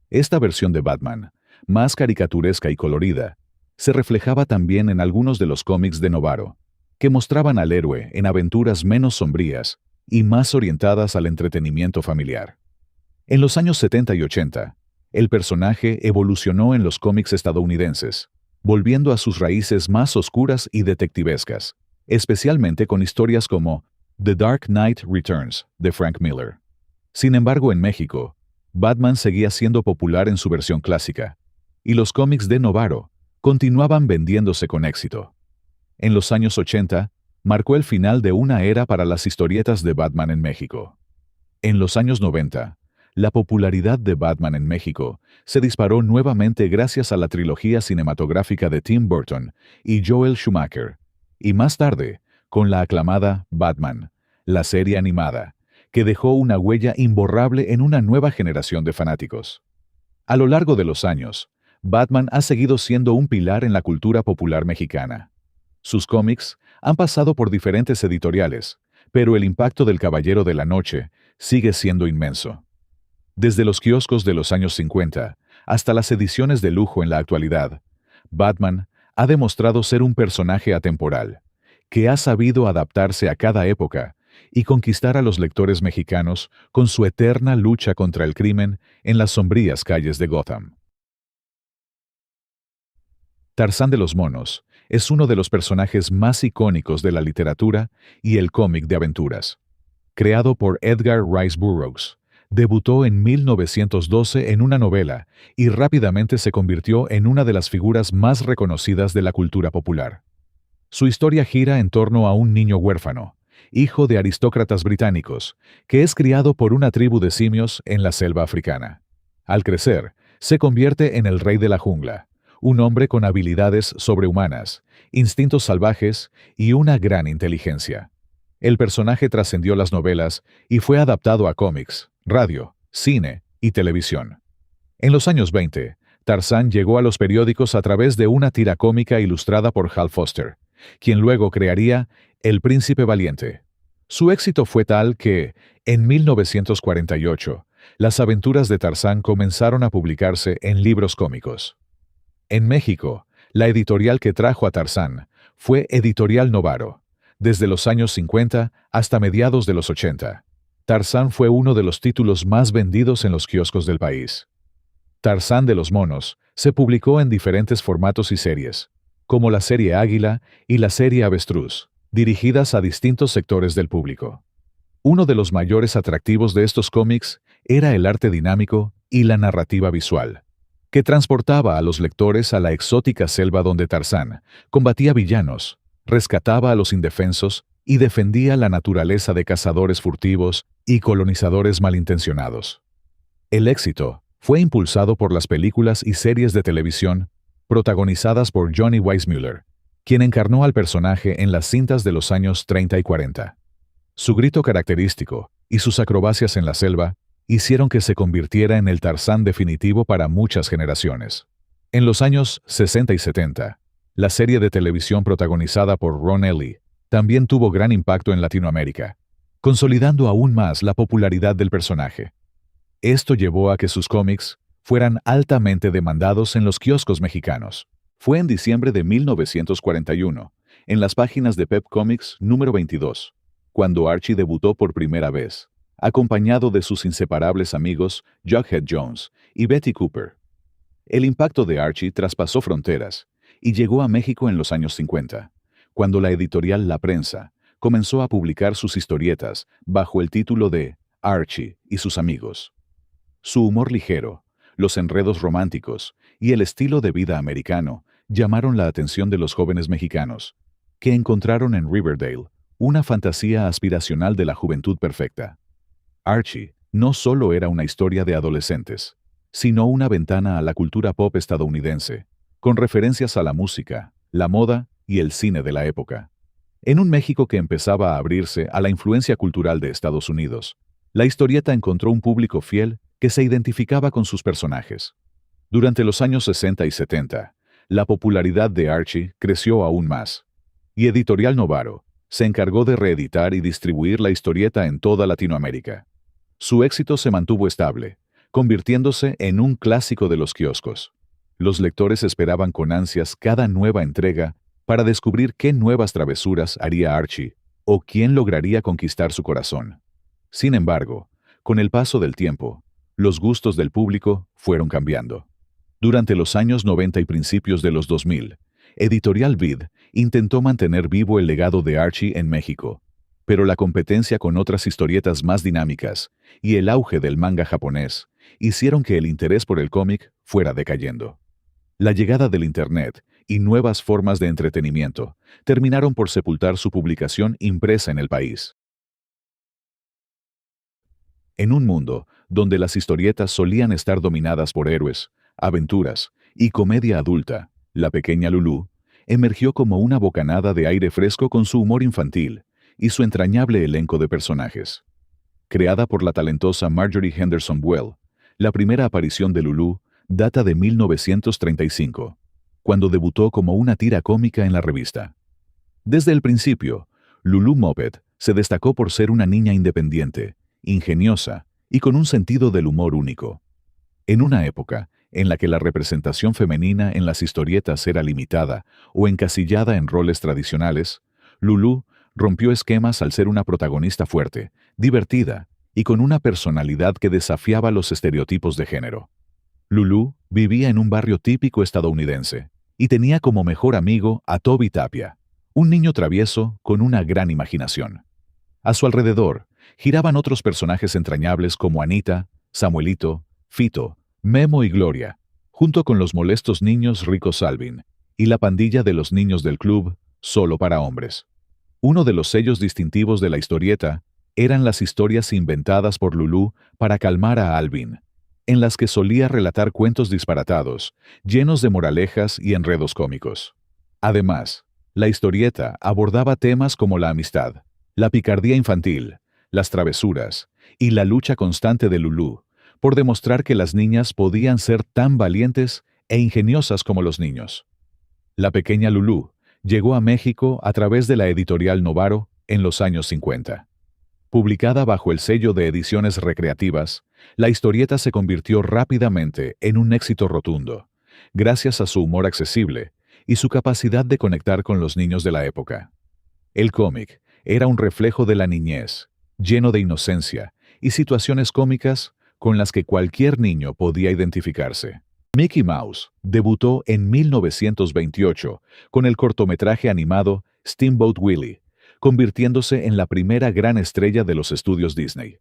Esta versión de Batman, más caricaturesca y colorida, se reflejaba también en algunos de los cómics de Novaro, que mostraban al héroe en aventuras menos sombrías y más orientadas al entretenimiento familiar. En los años 70 y 80, el personaje evolucionó en los cómics estadounidenses, volviendo a sus raíces más oscuras y detectivescas, especialmente con historias como The Dark Knight Returns, de Frank Miller. Sin embargo, en México, Batman seguía siendo popular en su versión clásica, y los cómics de Novaro continuaban vendiéndose con éxito. En los años 80, marcó el final de una era para las historietas de Batman en México. En los años 90, la popularidad de Batman en México se disparó nuevamente gracias a la trilogía cinematográfica de Tim Burton y Joel Schumacher, y más tarde, con la aclamada Batman, la serie animada, que dejó una huella imborrable en una nueva generación de fanáticos. A lo largo de los años, Batman ha seguido siendo un pilar en la cultura popular mexicana. Sus cómics han pasado por diferentes editoriales, pero el impacto del Caballero de la Noche sigue siendo inmenso. Desde los kioscos de los años 50 hasta las ediciones de lujo en la actualidad, Batman ha demostrado ser un personaje atemporal, que ha sabido adaptarse a cada época y conquistar a los lectores mexicanos con su eterna lucha contra el crimen en las sombrías calles de Gotham. Tarzán de los Monos es uno de los personajes más icónicos de la literatura y el cómic de aventuras. Creado por Edgar Rice Burroughs, debutó en 1912 en una novela y rápidamente se convirtió en una de las figuras más reconocidas de la cultura popular. Su historia gira en torno a un niño huérfano, hijo de aristócratas británicos, que es criado por una tribu de simios en la selva africana. Al crecer, se convierte en el rey de la jungla, un hombre con habilidades sobrehumanas, instintos salvajes y una gran inteligencia. El personaje trascendió las novelas y fue adaptado a cómics, radio, cine y televisión. En los años 20, Tarzán llegó a los periódicos a través de una tira cómica ilustrada por Hal Foster, quien luego crearía El Príncipe Valiente. Su éxito fue tal que, en 1948, las aventuras de Tarzán comenzaron a publicarse en libros cómicos. En México, la editorial que trajo a Tarzán fue Editorial Novaro, desde los años 50 hasta mediados de los 80. Tarzán fue uno de los títulos más vendidos en los kioscos del país. Tarzán de los Monos se publicó en diferentes formatos y series, como la serie Águila y la serie Avestruz, dirigidas a distintos sectores del público. Uno de los mayores atractivos de estos cómics era el arte dinámico y la narrativa visual, que transportaba a los lectores a la exótica selva donde Tarzán combatía villanos, rescataba a los indefensos y defendía la naturaleza de cazadores furtivos y colonizadores malintencionados. El éxito fue impulsado por las películas y series de televisión protagonizadas por Johnny Weissmuller, quien encarnó al personaje en las cintas de los años 30 y 40. Su grito característico y sus acrobacias en la selva hicieron que se convirtiera en el Tarzán definitivo para muchas generaciones. En los años 60 y 70, la serie de televisión protagonizada por Ron Ely también tuvo gran impacto en Latinoamérica, consolidando aún más la popularidad del personaje. Esto llevó a que sus cómics fueran altamente demandados en los kioscos mexicanos. Fue en diciembre de 1941, en las páginas de Pep Comics número 22, cuando Archie debutó por primera vez, acompañado de sus inseparables amigos Jughead Jones y Betty Cooper. El impacto de Archie traspasó fronteras y llegó a México en los años 50, cuando la editorial La Prensa comenzó a publicar sus historietas bajo el título de Archie y sus amigos. Su humor ligero, los enredos románticos y el estilo de vida americano llamaron la atención de los jóvenes mexicanos, que encontraron en Riverdale una fantasía aspiracional de la juventud perfecta. Archie no solo era una historia de adolescentes, sino una ventana a la cultura pop estadounidense, con referencias a la música, la moda y el cine de la época. En un México que empezaba a abrirse a la influencia cultural de Estados Unidos, la historieta encontró un público fiel que se identificaba con sus personajes. Durante los años 60 y 70, la popularidad de Archie creció aún más, y Editorial Novaro se encargó de reeditar y distribuir la historieta en toda Latinoamérica. Su éxito se mantuvo estable, convirtiéndose en un clásico de los kioscos. Los lectores esperaban con ansias cada nueva entrega para descubrir qué nuevas travesuras haría Archie o quién lograría conquistar su corazón. Sin embargo, con el paso del tiempo, los gustos del público fueron cambiando. Durante los años 90 y principios de los 2000, Editorial Vid intentó mantener vivo el legado de Archie en México, pero la competencia con otras historietas más dinámicas y el auge del manga japonés hicieron que el interés por el cómic fuera decayendo. La llegada del Internet y nuevas formas de entretenimiento terminaron por sepultar su publicación impresa en el país. En un mundo donde las historietas solían estar dominadas por héroes, aventuras y comedia adulta, la pequeña Lulú emergió como una bocanada de aire fresco con su humor infantil y su entrañable elenco de personajes. Creada por la talentosa Marjorie Henderson Buell, la primera aparición de Lulú data de 1935, cuando debutó como una tira cómica en la revista. Desde el principio, Lulú Moppet se destacó por ser una niña independiente, ingeniosa y con un sentido del humor único. En una época en la que la representación femenina en las historietas era limitada o encasillada en roles tradicionales, Lulú rompió esquemas al ser una protagonista fuerte, divertida y con una personalidad que desafiaba los estereotipos de género. Lulú vivía en un barrio típico estadounidense, y tenía como mejor amigo a Toby Tapia, un niño travieso con una gran imaginación. A su alrededor giraban otros personajes entrañables como Anita, Samuelito, Fito, Memo y Gloria, junto con los molestos niños Rico Salvin y la pandilla de los niños del club Solo para Hombres. Uno de los sellos distintivos de la historieta eran las historias inventadas por Lulú para calmar a Alvin, en las que solía relatar cuentos disparatados, llenos de moralejas y enredos cómicos. Además, la historieta abordaba temas como la amistad, la picardía infantil, las travesuras y la lucha constante de Lulú por demostrar que las niñas podían ser tan valientes e ingeniosas como los niños. La pequeña Lulú llegó a México a través de la editorial Novaro en los años 50. Publicada bajo el sello de Ediciones Recreativas, la historieta se convirtió rápidamente en un éxito rotundo, gracias a su humor accesible y su capacidad de conectar con los niños de la época. El cómic era un reflejo de la niñez, lleno de inocencia y situaciones cómicas con las que cualquier niño podía identificarse. Mickey Mouse debutó en 1928 con el cortometraje animado Steamboat Willie, convirtiéndose en la primera gran estrella de los estudios Disney.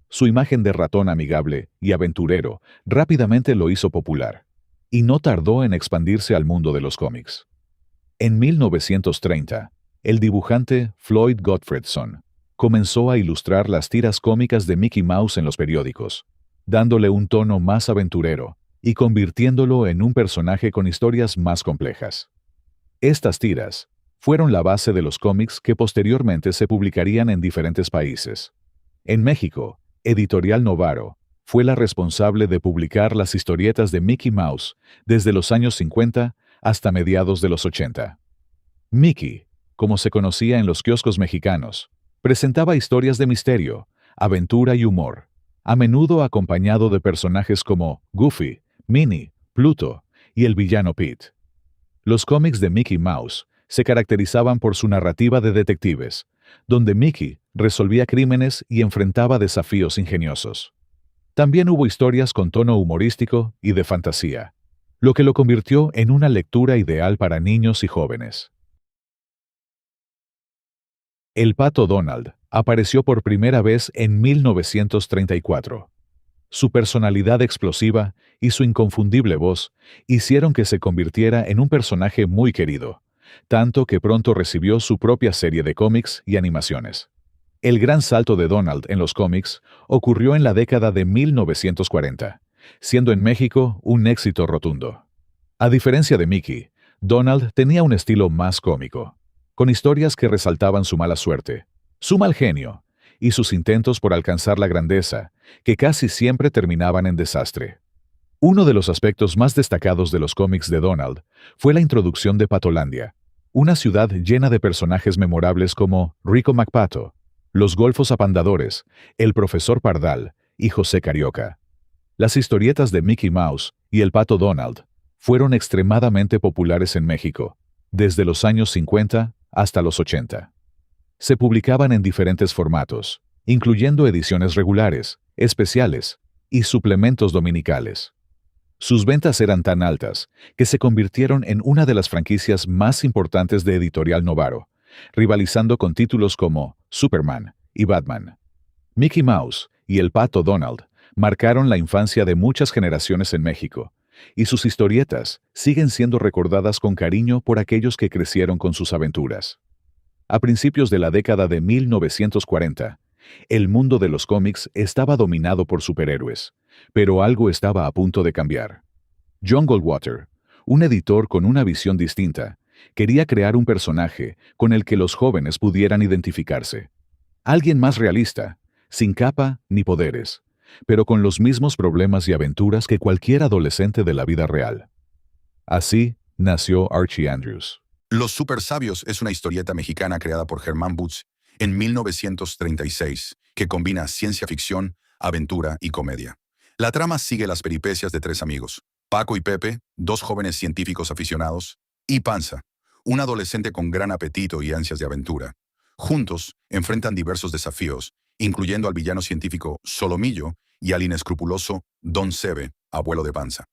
Su imagen de ratón amigable y aventurero rápidamente lo hizo popular, y no tardó en expandirse al mundo de los cómics. En 1930, el dibujante Floyd Gottfredson comenzó a ilustrar las tiras cómicas de Mickey Mouse en los periódicos, dándole un tono más aventurero y convirtiéndolo en un personaje con historias más complejas. Estas tiras fueron la base de los cómics que posteriormente se publicarían en diferentes países. En México, Editorial Novaro fue la responsable de publicar las historietas de Mickey Mouse desde los años 50 hasta mediados de los 80. Mickey, como se conocía en los kioscos mexicanos, presentaba historias de misterio, aventura y humor, a menudo acompañado de personajes como Goofy, Minnie, Pluto y el villano Pete. Los cómics de Mickey Mouse se caracterizaban por su narrativa de detectives, donde Mickey resolvía crímenes y enfrentaba desafíos ingeniosos. También hubo historias con tono humorístico y de fantasía, lo que lo convirtió en una lectura ideal para niños y jóvenes. El Pato Donald apareció por primera vez en 1934. Su personalidad explosiva y su inconfundible voz hicieron que se convirtiera en un personaje muy querido, tanto que pronto recibió su propia serie de cómics y animaciones. El gran salto de Donald en los cómics ocurrió en la década de 1940, siendo en México un éxito rotundo. A diferencia de Mickey, Donald tenía un estilo más cómico, con historias que resaltaban su mala suerte, su mal genio y sus intentos por alcanzar la grandeza, que casi siempre terminaban en desastre. Uno de los aspectos más destacados de los cómics de Donald fue la introducción de Patolandia, una ciudad llena de personajes memorables como Rico McPato, los Golfos Apandadores, el Profesor Pardal y José Carioca. Las historietas de Mickey Mouse y el Pato Donald fueron extremadamente populares en México, desde los años 50 hasta los 80. Se publicaban en diferentes formatos, incluyendo ediciones regulares, especiales y suplementos dominicales. Sus ventas eran tan altas que se convirtieron en una de las franquicias más importantes de Editorial Novaro, rivalizando con títulos como Superman y Batman. Mickey Mouse y el Pato Donald marcaron la infancia de muchas generaciones en México, y sus historietas siguen siendo recordadas con cariño por aquellos que crecieron con sus aventuras. A principios de la década de 1940, el mundo de los cómics estaba dominado por superhéroes, pero algo estaba a punto de cambiar. John Goldwater, un editor con una visión distinta, quería crear un personaje con el que los jóvenes pudieran identificarse. Alguien más realista, sin capa ni poderes, pero con los mismos problemas y aventuras que cualquier adolescente de la vida real. Así nació Archie Andrews. Los Supersabios es una historieta mexicana creada por Germán Butz en 1936, que combina ciencia ficción, aventura y comedia. La trama sigue las peripecias de tres amigos, Paco y Pepe, dos jóvenes científicos aficionados, y Panza, un adolescente con gran apetito y ansias de aventura. Juntos, enfrentan diversos desafíos, incluyendo al villano científico Solomillo y al inescrupuloso Don Sebe, abuelo de Panza.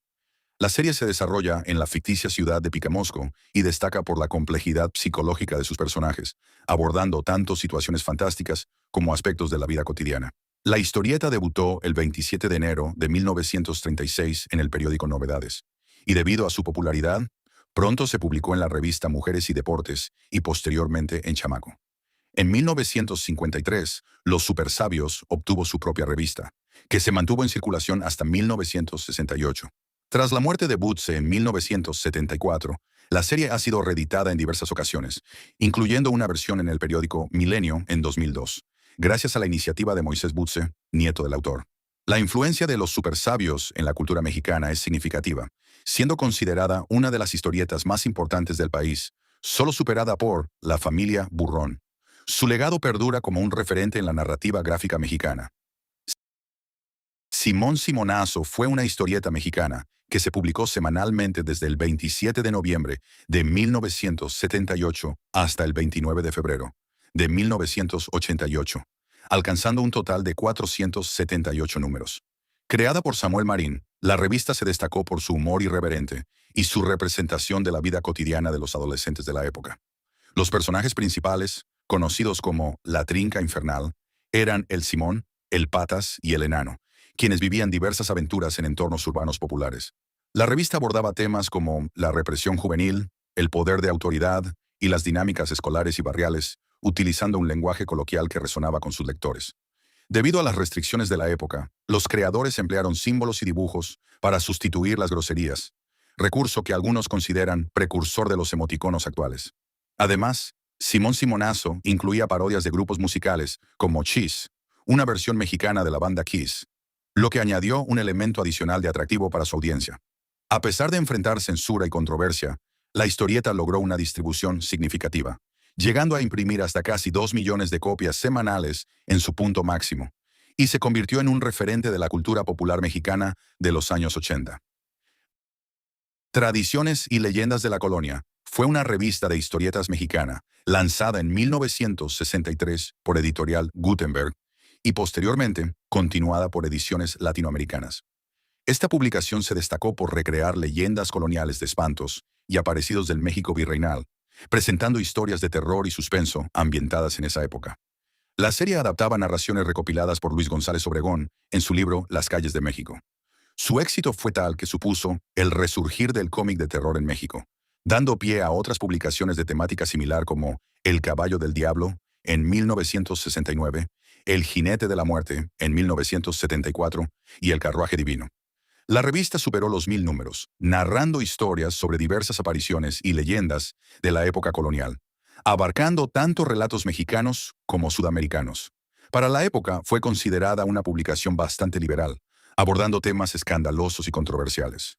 La serie se desarrolla en la ficticia ciudad de Picamosco y destaca por la complejidad psicológica de sus personajes, abordando tanto situaciones fantásticas como aspectos de la vida cotidiana. La historieta debutó el 27 de enero de 1936 en el periódico Novedades, y debido a su popularidad, pronto se publicó en la revista Mujeres y Deportes y posteriormente en Chamaco. En 1953, Los Supersabios obtuvo su propia revista, que se mantuvo en circulación hasta 1968. Tras la muerte de Butze en 1974, la serie ha sido reeditada en diversas ocasiones, incluyendo una versión en el periódico Milenio en 2002, gracias a la iniciativa de Moisés Butze, nieto del autor. La influencia de Los Supersabios en la cultura mexicana es significativa, siendo considerada una de las historietas más importantes del país, solo superada por La Familia Burrón. Su legado perdura como un referente en la narrativa gráfica mexicana. Simón Simonazo fue una historieta mexicana que se publicó semanalmente desde el 27 de noviembre de 1978 hasta el 29 de febrero de 1988, alcanzando un total de 478 números. Creada por Samuel Marín, la revista se destacó por su humor irreverente y su representación de la vida cotidiana de los adolescentes de la época. Los personajes principales, conocidos como la Trinca Infernal, eran el Simón, el Patas y el Enano, quienes vivían diversas aventuras en entornos urbanos populares. La revista abordaba temas como la represión juvenil, el poder de autoridad y las dinámicas escolares y barriales, utilizando un lenguaje coloquial que resonaba con sus lectores. Debido a las restricciones de la época, los creadores emplearon símbolos y dibujos para sustituir las groserías, recurso que algunos consideran precursor de los emoticonos actuales. Además, Simón Simonazo incluía parodias de grupos musicales como Cheese, una versión mexicana de la banda Kiss, lo que añadió un elemento adicional de atractivo para su audiencia. A pesar de enfrentar censura y controversia, la historieta logró una distribución significativa, llegando a imprimir hasta casi 2 millones de copias semanales en su punto máximo, y se convirtió en un referente de la cultura popular mexicana de los años 80. Tradiciones y leyendas de la colonia fue una revista de historietas mexicana, lanzada en 1963 por Editorial Gutenberg y posteriormente continuada por Ediciones Latinoamericanas. Esta publicación se destacó por recrear leyendas coloniales de espantos y aparecidos del México virreinal, presentando historias de terror y suspenso ambientadas en esa época. La serie adaptaba narraciones recopiladas por Luis González Obregón en su libro Las calles de México. Su éxito fue tal que supuso el resurgir del cómic de terror en México, dando pie a otras publicaciones de temática similar como El caballo del diablo en 1969, El jinete de la muerte en 1974 y El carruaje divino. La revista superó los 1000 números, narrando historias sobre diversas apariciones y leyendas de la época colonial, abarcando tanto relatos mexicanos como sudamericanos. Para la época fue considerada una publicación bastante liberal, abordando temas escandalosos y controversiales.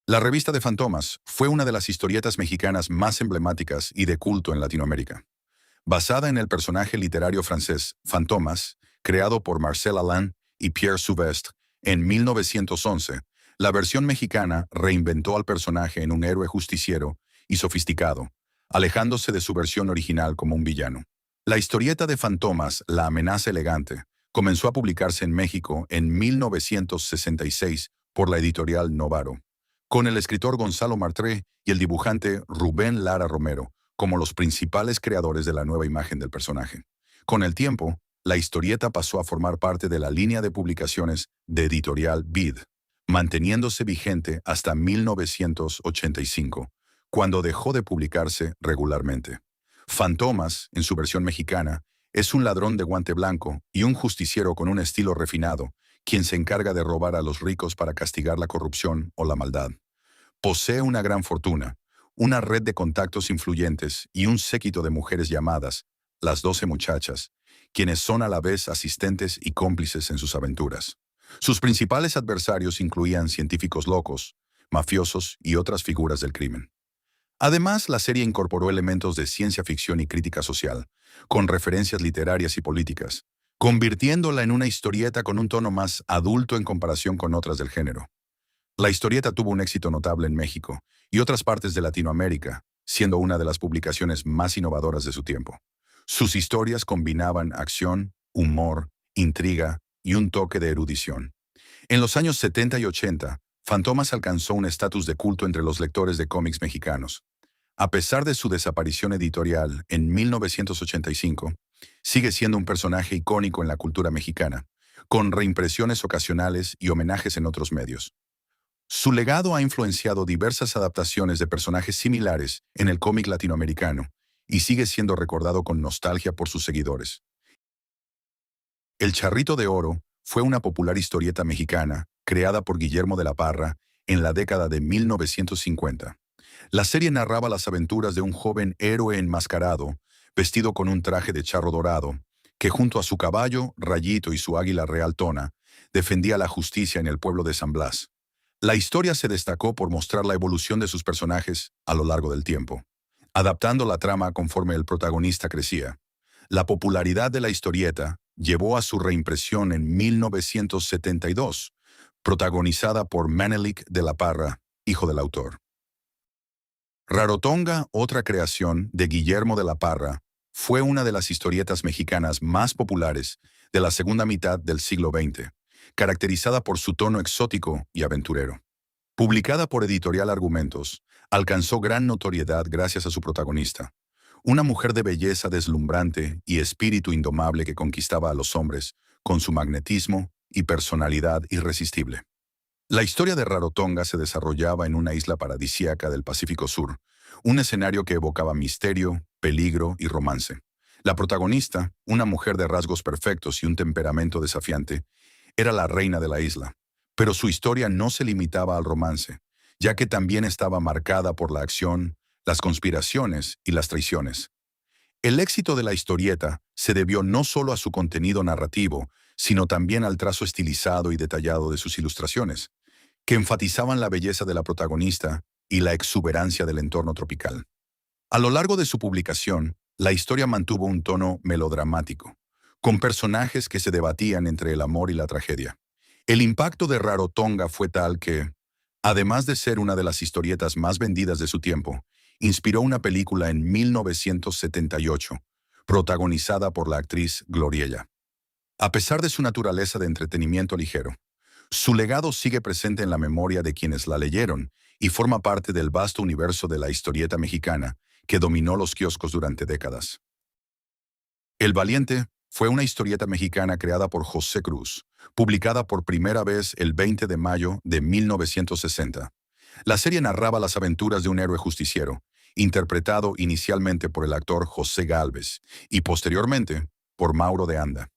La revista de Fantomas fue una de las historietas mexicanas más emblemáticas y de culto en Latinoamérica. Basada en el personaje literario francés Fantomas, creado por Marcel Alain y Pierre Souvestre en 1911, la versión mexicana reinventó al personaje en un héroe justiciero y sofisticado, alejándose de su versión original como un villano. La historieta de Fantomas, La amenaza elegante, comenzó a publicarse en México en 1966 por la editorial Novaro, con el escritor Gonzalo Martré y el dibujante Rubén Lara Romero como los principales creadores de la nueva imagen del personaje. Con el tiempo, la historieta pasó a formar parte de la línea de publicaciones de Editorial Vid, manteniéndose vigente hasta 1985, cuando dejó de publicarse regularmente. Fantomas, en su versión mexicana, es un ladrón de guante blanco y un justiciero con un estilo refinado, quien se encarga de robar a los ricos para castigar la corrupción o la maldad. Posee una gran fortuna, una red de contactos influyentes y un séquito de mujeres llamadas las 12 muchachas, quienes son a la vez asistentes y cómplices en sus aventuras. Sus principales adversarios incluían científicos locos, mafiosos y otras figuras del crimen. Además, la serie incorporó elementos de ciencia ficción y crítica social, con referencias literarias y políticas, convirtiéndola en una historieta con un tono más adulto en comparación con otras del género. La historieta tuvo un éxito notable en México y otras partes de Latinoamérica, siendo una de las publicaciones más innovadoras de su tiempo. Sus historias combinaban acción, humor, intriga y un toque de erudición. En los años 70 y 80, Fantomas alcanzó un estatus de culto entre los lectores de cómics mexicanos. A pesar de su desaparición editorial en 1985, sigue siendo un personaje icónico en la cultura mexicana, con reimpresiones ocasionales y homenajes en otros medios. Su legado ha influenciado diversas adaptaciones de personajes similares en el cómic latinoamericano y sigue siendo recordado con nostalgia por sus seguidores. El Charrito de Oro fue una popular historieta mexicana creada por Guillermo de la Parra en la década de 1950. La serie narraba las aventuras de un joven héroe enmascarado, vestido con un traje de charro dorado, que junto a su caballo, Rayito y su águila real Tona, defendía la justicia en el pueblo de San Blas. La historia se destacó por mostrar la evolución de sus personajes a lo largo del tiempo, adaptando la trama conforme el protagonista crecía. La popularidad de la historieta llevó a su reimpresión en 1972, protagonizada por Menelik de la Parra, hijo del autor. Rarotonga, otra creación de Guillermo de la Parra, fue una de las historietas mexicanas más populares de la segunda mitad del siglo XX, caracterizada por su tono exótico y aventurero. Publicada por Editorial Argumentos, alcanzó gran notoriedad gracias a su protagonista, una mujer de belleza deslumbrante y espíritu indomable que conquistaba a los hombres con su magnetismo y personalidad irresistible. La historia de Rarotonga se desarrollaba en una isla paradisíaca del Pacífico Sur, un escenario que evocaba misterio, peligro y romance. La protagonista, una mujer de rasgos perfectos y un temperamento desafiante, era la reina de la isla, pero su historia no se limitaba al romance, ya que también estaba marcada por la acción, las conspiraciones y las traiciones. El éxito de la historieta se debió no solo a su contenido narrativo, sino también al trazo estilizado y detallado de sus ilustraciones, que enfatizaban la belleza de la protagonista y la exuberancia del entorno tropical. A lo largo de su publicación, la historia mantuvo un tono melodramático, con personajes que se debatían entre el amor y la tragedia. El impacto de Rarotonga fue tal que, además de ser una de las historietas más vendidas de su tiempo, inspiró una película en 1978, protagonizada por la actriz Gloriella. A pesar de su naturaleza de entretenimiento ligero, su legado sigue presente en la memoria de quienes la leyeron y forma parte del vasto universo de la historieta mexicana que dominó los kioscos durante décadas. El Valiente fue una historieta mexicana creada por José Cruz, publicada por primera vez el 20 de mayo de 1960. La serie narraba las aventuras de un héroe justiciero, interpretado inicialmente por el actor José Gálvez y posteriormente por Mauro de Anda.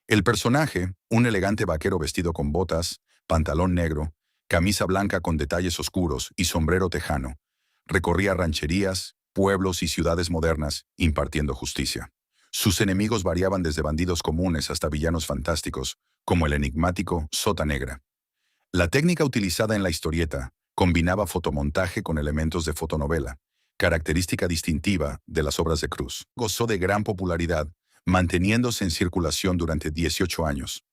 El personaje, un elegante vaquero vestido con botas, pantalón negro, camisa blanca con detalles oscuros y sombrero tejano, recorría rancherías, pueblos y ciudades modernas impartiendo justicia. Sus enemigos variaban desde bandidos comunes hasta villanos fantásticos, como el enigmático Sota Negra. La técnica utilizada en la historieta combinaba fotomontaje con elementos de fotonovela, característica distintiva de las obras de Cruz. Gozó de gran popularidad, manteniéndose en circulación durante 18 años.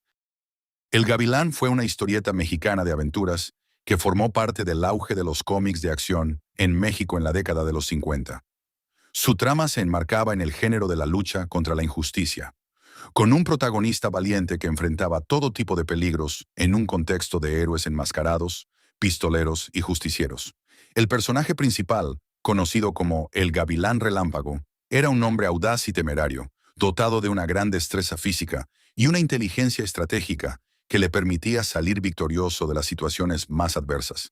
El Gavilán fue una historieta mexicana de aventuras que formó parte del auge de los cómics de acción en México en la década de los 50. Su trama se enmarcaba en el género de la lucha contra la injusticia, con un protagonista valiente que enfrentaba todo tipo de peligros en un contexto de héroes enmascarados, pistoleros y justicieros. El personaje principal, conocido como el Gavilán Relámpago, era un hombre audaz y temerario, dotado de una gran destreza física y una inteligencia estratégica que le permitía salir victorioso de las situaciones más adversas.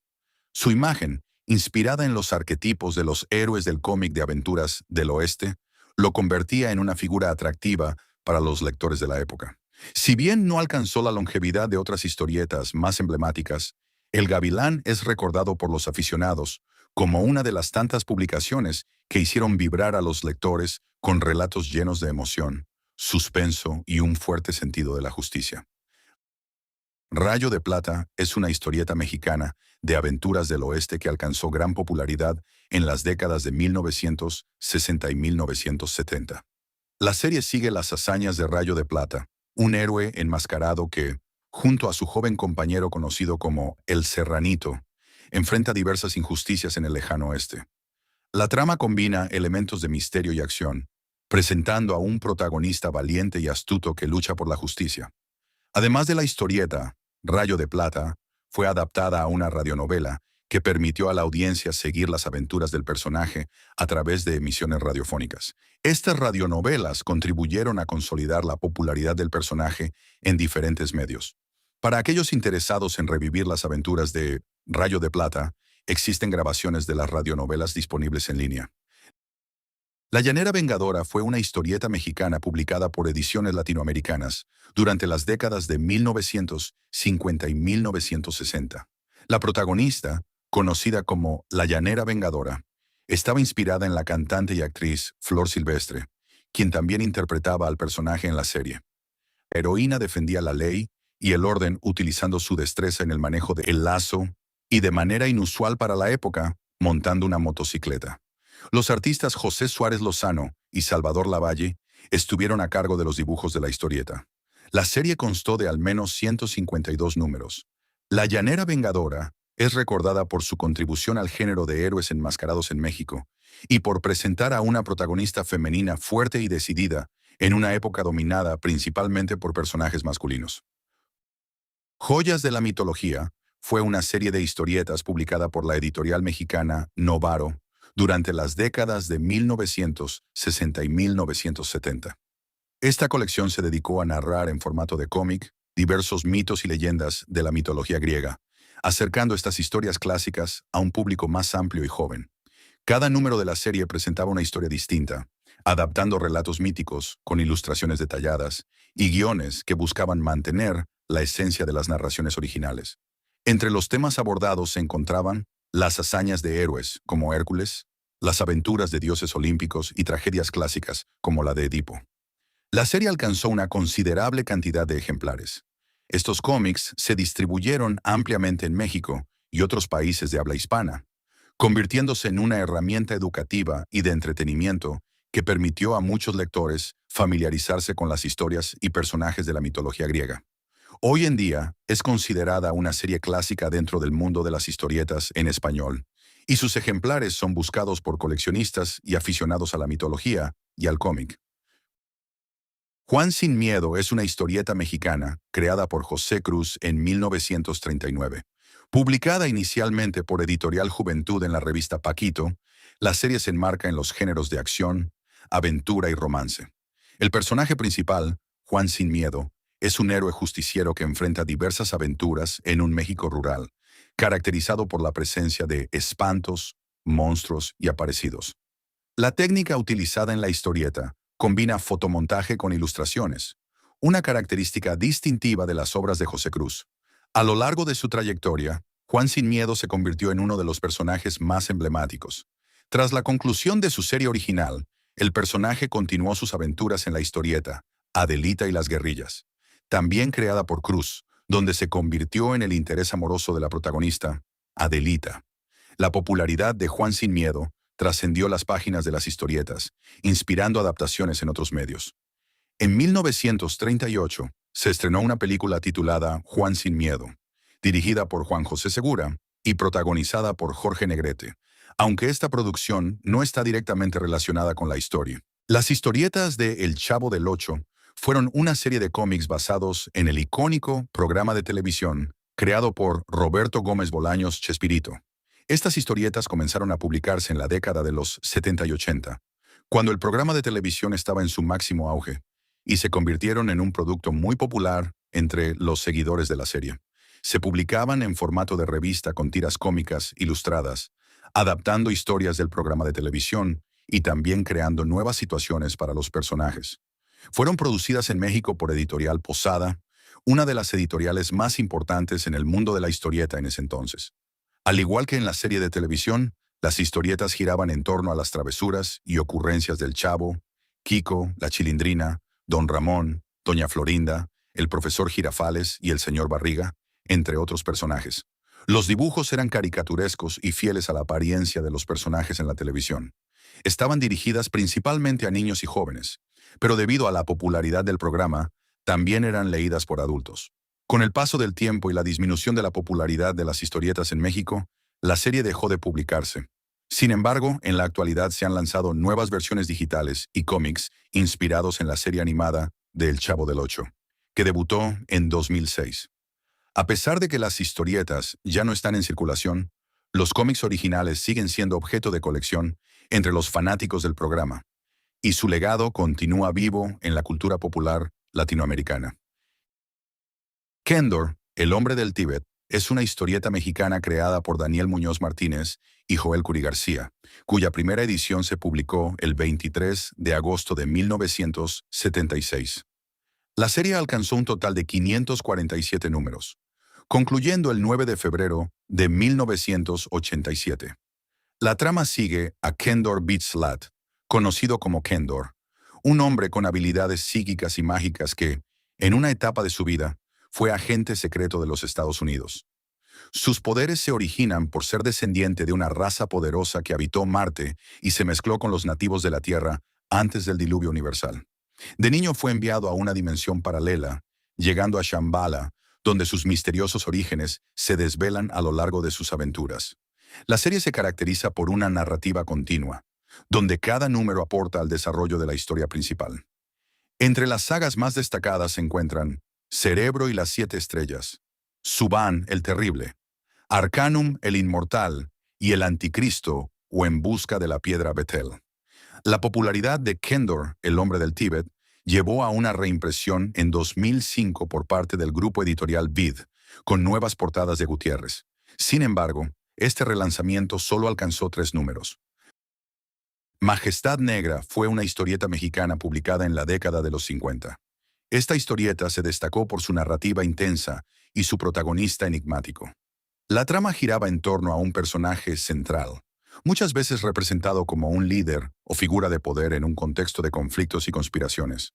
Su imagen, inspirada en los arquetipos de los héroes del cómic de aventuras del oeste, lo convertía en una figura atractiva para los lectores de la época. Si bien no alcanzó la longevidad de otras historietas más emblemáticas, El Gavilán es recordado por los aficionados como una de las tantas publicaciones que hicieron vibrar a los lectores con relatos llenos de emoción, suspenso y un fuerte sentido de la justicia. Rayo de Plata es una historieta mexicana de aventuras del oeste que alcanzó gran popularidad en las décadas de 1960 y 1970. La serie sigue las hazañas de Rayo de Plata, un héroe enmascarado que, junto a su joven compañero conocido como El Serranito, enfrenta diversas injusticias en el lejano oeste. La trama combina elementos de misterio y acción, presentando a un protagonista valiente y astuto que lucha por la justicia. Además de la historieta, Rayo de Plata fue adaptada a una radionovela que permitió a la audiencia seguir las aventuras del personaje a través de emisiones radiofónicas. Estas radionovelas contribuyeron a consolidar la popularidad del personaje en diferentes medios. Para aquellos interesados en revivir las aventuras de Rayo de Plata, existen grabaciones de las radionovelas disponibles en línea. La Llanera Vengadora fue una historieta mexicana publicada por Ediciones Latinoamericanas durante las décadas de 1950 y 1960. La protagonista, conocida como La Llanera Vengadora, estaba inspirada en la cantante y actriz Flor Silvestre, quien también interpretaba al personaje en la serie. La heroína defendía la ley y el orden utilizando su destreza en el manejo del lazo y de manera inusual para la época, montando una motocicleta. Los artistas José Suárez Lozano y Salvador Lavalle estuvieron a cargo de los dibujos de la historieta. La serie constó de al menos 152 números. La Llanera Vengadora es recordada por su contribución al género de héroes enmascarados en México y por presentar a una protagonista femenina fuerte y decidida en una época dominada principalmente por personajes masculinos. Joyas de la Mitología fue una serie de historietas publicada por la editorial mexicana Novaro durante las décadas de 1960 y 1970. Esta colección se dedicó a narrar en formato de cómic diversos mitos y leyendas de la mitología griega, acercando estas historias clásicas a un público más amplio y joven. Cada número de la serie presentaba una historia distinta, adaptando relatos míticos con ilustraciones detalladas y guiones que buscaban mantener la esencia de las narraciones originales. Entre los temas abordados se encontraban las hazañas de héroes, como Hércules, las aventuras de dioses olímpicos y tragedias clásicas, como la de Edipo. La serie alcanzó una considerable cantidad de ejemplares. Estos cómics se distribuyeron ampliamente en México y otros países de habla hispana, convirtiéndose en una herramienta educativa y de entretenimiento que permitió a muchos lectores familiarizarse con las historias y personajes de la mitología griega. Hoy en día es considerada una serie clásica dentro del mundo de las historietas en español, y sus ejemplares son buscados por coleccionistas y aficionados a la mitología y al cómic. Juan Sin Miedo es una historieta mexicana creada por José Cruz en 1939. Publicada inicialmente por Editorial Juventud en la revista Paquito, la serie se enmarca en los géneros de acción, aventura y romance. El personaje principal, Juan Sin Miedo, es un héroe justiciero que enfrenta diversas aventuras en un México rural, caracterizado por la presencia de espantos, monstruos y aparecidos. La técnica utilizada en la historieta combina fotomontaje con ilustraciones, una característica distintiva de las obras de José Cruz. A lo largo de su trayectoria, Juan Sin Miedo se convirtió en uno de los personajes más emblemáticos. Tras la conclusión de su serie original, el personaje continuó sus aventuras en la historieta, Adelita y las guerrillas, también creada por Cruz, donde se convirtió en el interés amoroso de la protagonista, Adelita. La popularidad de Juan Sin Miedo trascendió las páginas de las historietas, inspirando adaptaciones en otros medios. En 1938 se estrenó una película titulada Juan Sin Miedo, dirigida por Juan José Segura y protagonizada por Jorge Negrete, aunque esta producción no está directamente relacionada con la historia. Las historietas de El Chavo del Ocho fueron una serie de cómics basados en el icónico programa de televisión creado por Roberto Gómez Bolaños Chespirito. Estas historietas comenzaron a publicarse en la década de los 70 y 80, cuando el programa de televisión estaba en su máximo auge, y se convirtieron en un producto muy popular entre los seguidores de la serie. Se publicaban en formato de revista con tiras cómicas ilustradas, adaptando historias del programa de televisión y también creando nuevas situaciones para los personajes. Fueron producidas en México por Editorial Posada, una de las editoriales más importantes en el mundo de la historieta en ese entonces. Al igual que en la serie de televisión, las historietas giraban en torno a las travesuras y ocurrencias del Chavo, Kiko, la Chilindrina, Don Ramón, Doña Florinda, el profesor Girafales y el señor Barriga, entre otros personajes. Los dibujos eran caricaturescos y fieles a la apariencia de los personajes en la televisión. Estaban dirigidas principalmente a niños y jóvenes, pero debido a la popularidad del programa, también eran leídas por adultos. Con el paso del tiempo y la disminución de la popularidad de las historietas en México, la serie dejó de publicarse. Sin embargo, en la actualidad se han lanzado nuevas versiones digitales y cómics inspirados en la serie animada de El Chavo del Ocho, que debutó en 2006. A pesar de que las historietas ya no están en circulación, los cómics originales siguen siendo objeto de colección entre los fanáticos del programa, y su legado continúa vivo en la cultura popular latinoamericana. Kendor, el hombre del Tíbet, es una historieta mexicana creada por Daniel Muñoz Martínez y Joel Curi García, cuya primera edición se publicó el 23 de agosto de 1976. La serie alcanzó un total de 547 números, concluyendo el 9 de febrero de 1987. La trama sigue a Kendor Beatslat, conocido como Kendor, un hombre con habilidades psíquicas y mágicas que, en una etapa de su vida, fue agente secreto de los Estados Unidos. Sus poderes se originan por ser descendiente de una raza poderosa que habitó Marte y se mezcló con los nativos de la Tierra antes del diluvio universal. De niño fue enviado a una dimensión paralela, llegando a Shambhala, donde sus misteriosos orígenes se desvelan a lo largo de sus aventuras. La serie se caracteriza por una narrativa continua, donde cada número aporta al desarrollo de la historia principal. Entre las sagas más destacadas se encuentran Cerebro y las 7 estrellas, Subán el Terrible, Arcanum el Inmortal y el Anticristo o En busca de la piedra Betel. La popularidad de Kendor, el hombre del Tíbet, llevó a una reimpresión en 2005 por parte del grupo editorial Vid, con nuevas portadas de Gutiérrez. Sin embargo, este relanzamiento solo alcanzó 3 números. Majestad Negra fue una historieta mexicana publicada en la década de los 50. Esta historieta se destacó por su narrativa intensa y su protagonista enigmático. La trama giraba en torno a un personaje central, muchas veces representado como un líder o figura de poder en un contexto de conflictos y conspiraciones.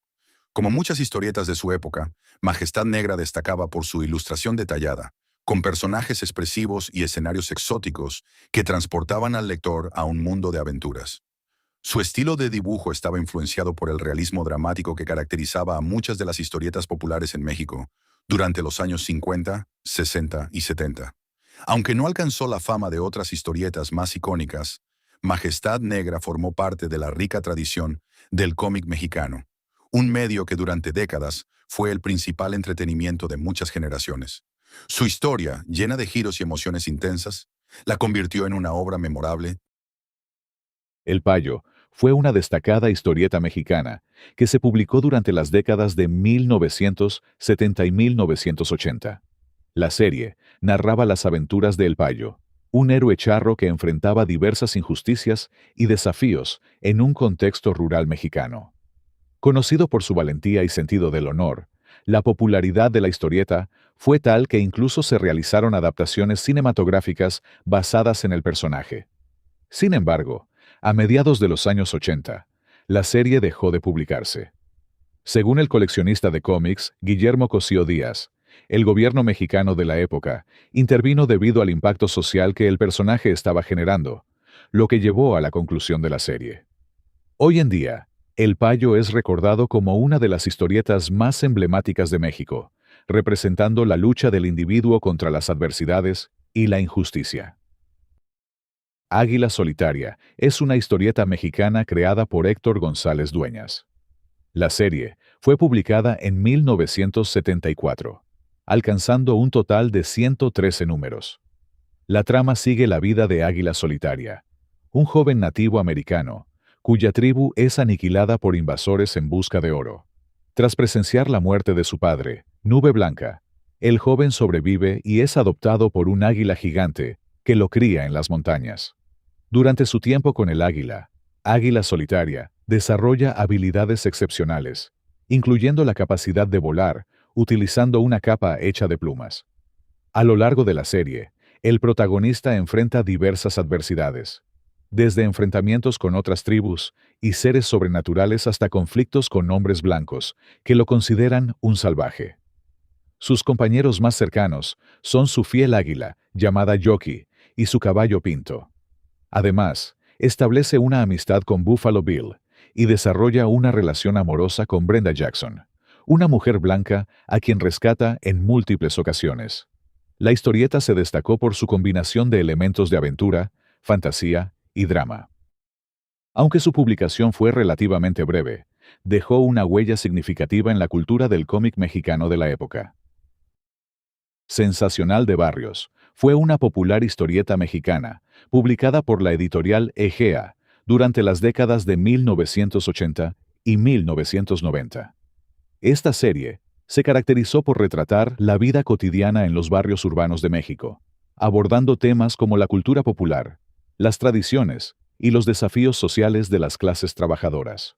Como muchas historietas de su época, Majestad Negra destacaba por su ilustración detallada, con personajes expresivos y escenarios exóticos que transportaban al lector a un mundo de aventuras. Su estilo de dibujo estaba influenciado por el realismo dramático que caracterizaba a muchas de las historietas populares en México durante los años 50, 60 y 70. Aunque no alcanzó la fama de otras historietas más icónicas, Majestad Negra formó parte de la rica tradición del cómic mexicano, un medio que durante décadas fue el principal entretenimiento de muchas generaciones. Su historia, llena de giros y emociones intensas, la convirtió en una obra memorable. El Payo fue una destacada historieta mexicana que se publicó durante las décadas de 1970 y 1980. La serie narraba las aventuras de El Payo, un héroe charro que enfrentaba diversas injusticias y desafíos en un contexto rural mexicano. Conocido por su valentía y sentido del honor, la popularidad de la historieta fue tal que incluso se realizaron adaptaciones cinematográficas basadas en el personaje. Sin embargo, a mediados de los años 80, la serie dejó de publicarse. Según el coleccionista de cómics, Guillermo Cosío Díaz, el gobierno mexicano de la época intervino debido al impacto social que el personaje estaba generando, lo que llevó a la conclusión de la serie. Hoy en día, El Payo es recordado como una de las historietas más emblemáticas de México, representando la lucha del individuo contra las adversidades y la injusticia. Águila Solitaria es una historieta mexicana creada por Héctor González Dueñas. La serie fue publicada en 1974, alcanzando un total de 113 números. La trama sigue la vida de Águila Solitaria, un joven nativo americano, cuya tribu es aniquilada por invasores en busca de oro. Tras presenciar la muerte de su padre, Nube Blanca, el joven sobrevive y es adoptado por un águila gigante que lo cría en las montañas. Durante su tiempo con el águila, Águila Solitaria desarrolla habilidades excepcionales, incluyendo la capacidad de volar utilizando una capa hecha de plumas. A lo largo de la serie, el protagonista enfrenta diversas adversidades, desde enfrentamientos con otras tribus y seres sobrenaturales hasta conflictos con hombres blancos, que lo consideran un salvaje. Sus compañeros más cercanos son su fiel águila, llamada Yoki, y su caballo Pinto. Además, establece una amistad con Buffalo Bill y desarrolla una relación amorosa con Brenda Jackson, una mujer blanca a quien rescata en múltiples ocasiones. La historieta se destacó por su combinación de elementos de aventura, fantasía y drama. Aunque su publicación fue relativamente breve, dejó una huella significativa en la cultura del cómic mexicano de la época. Sensacional de Barrios fue una popular historieta mexicana, publicada por la editorial Egea durante las décadas de 1980 y 1990. Esta serie se caracterizó por retratar la vida cotidiana en los barrios urbanos de México, abordando temas como la cultura popular, las tradiciones y los desafíos sociales de las clases trabajadoras.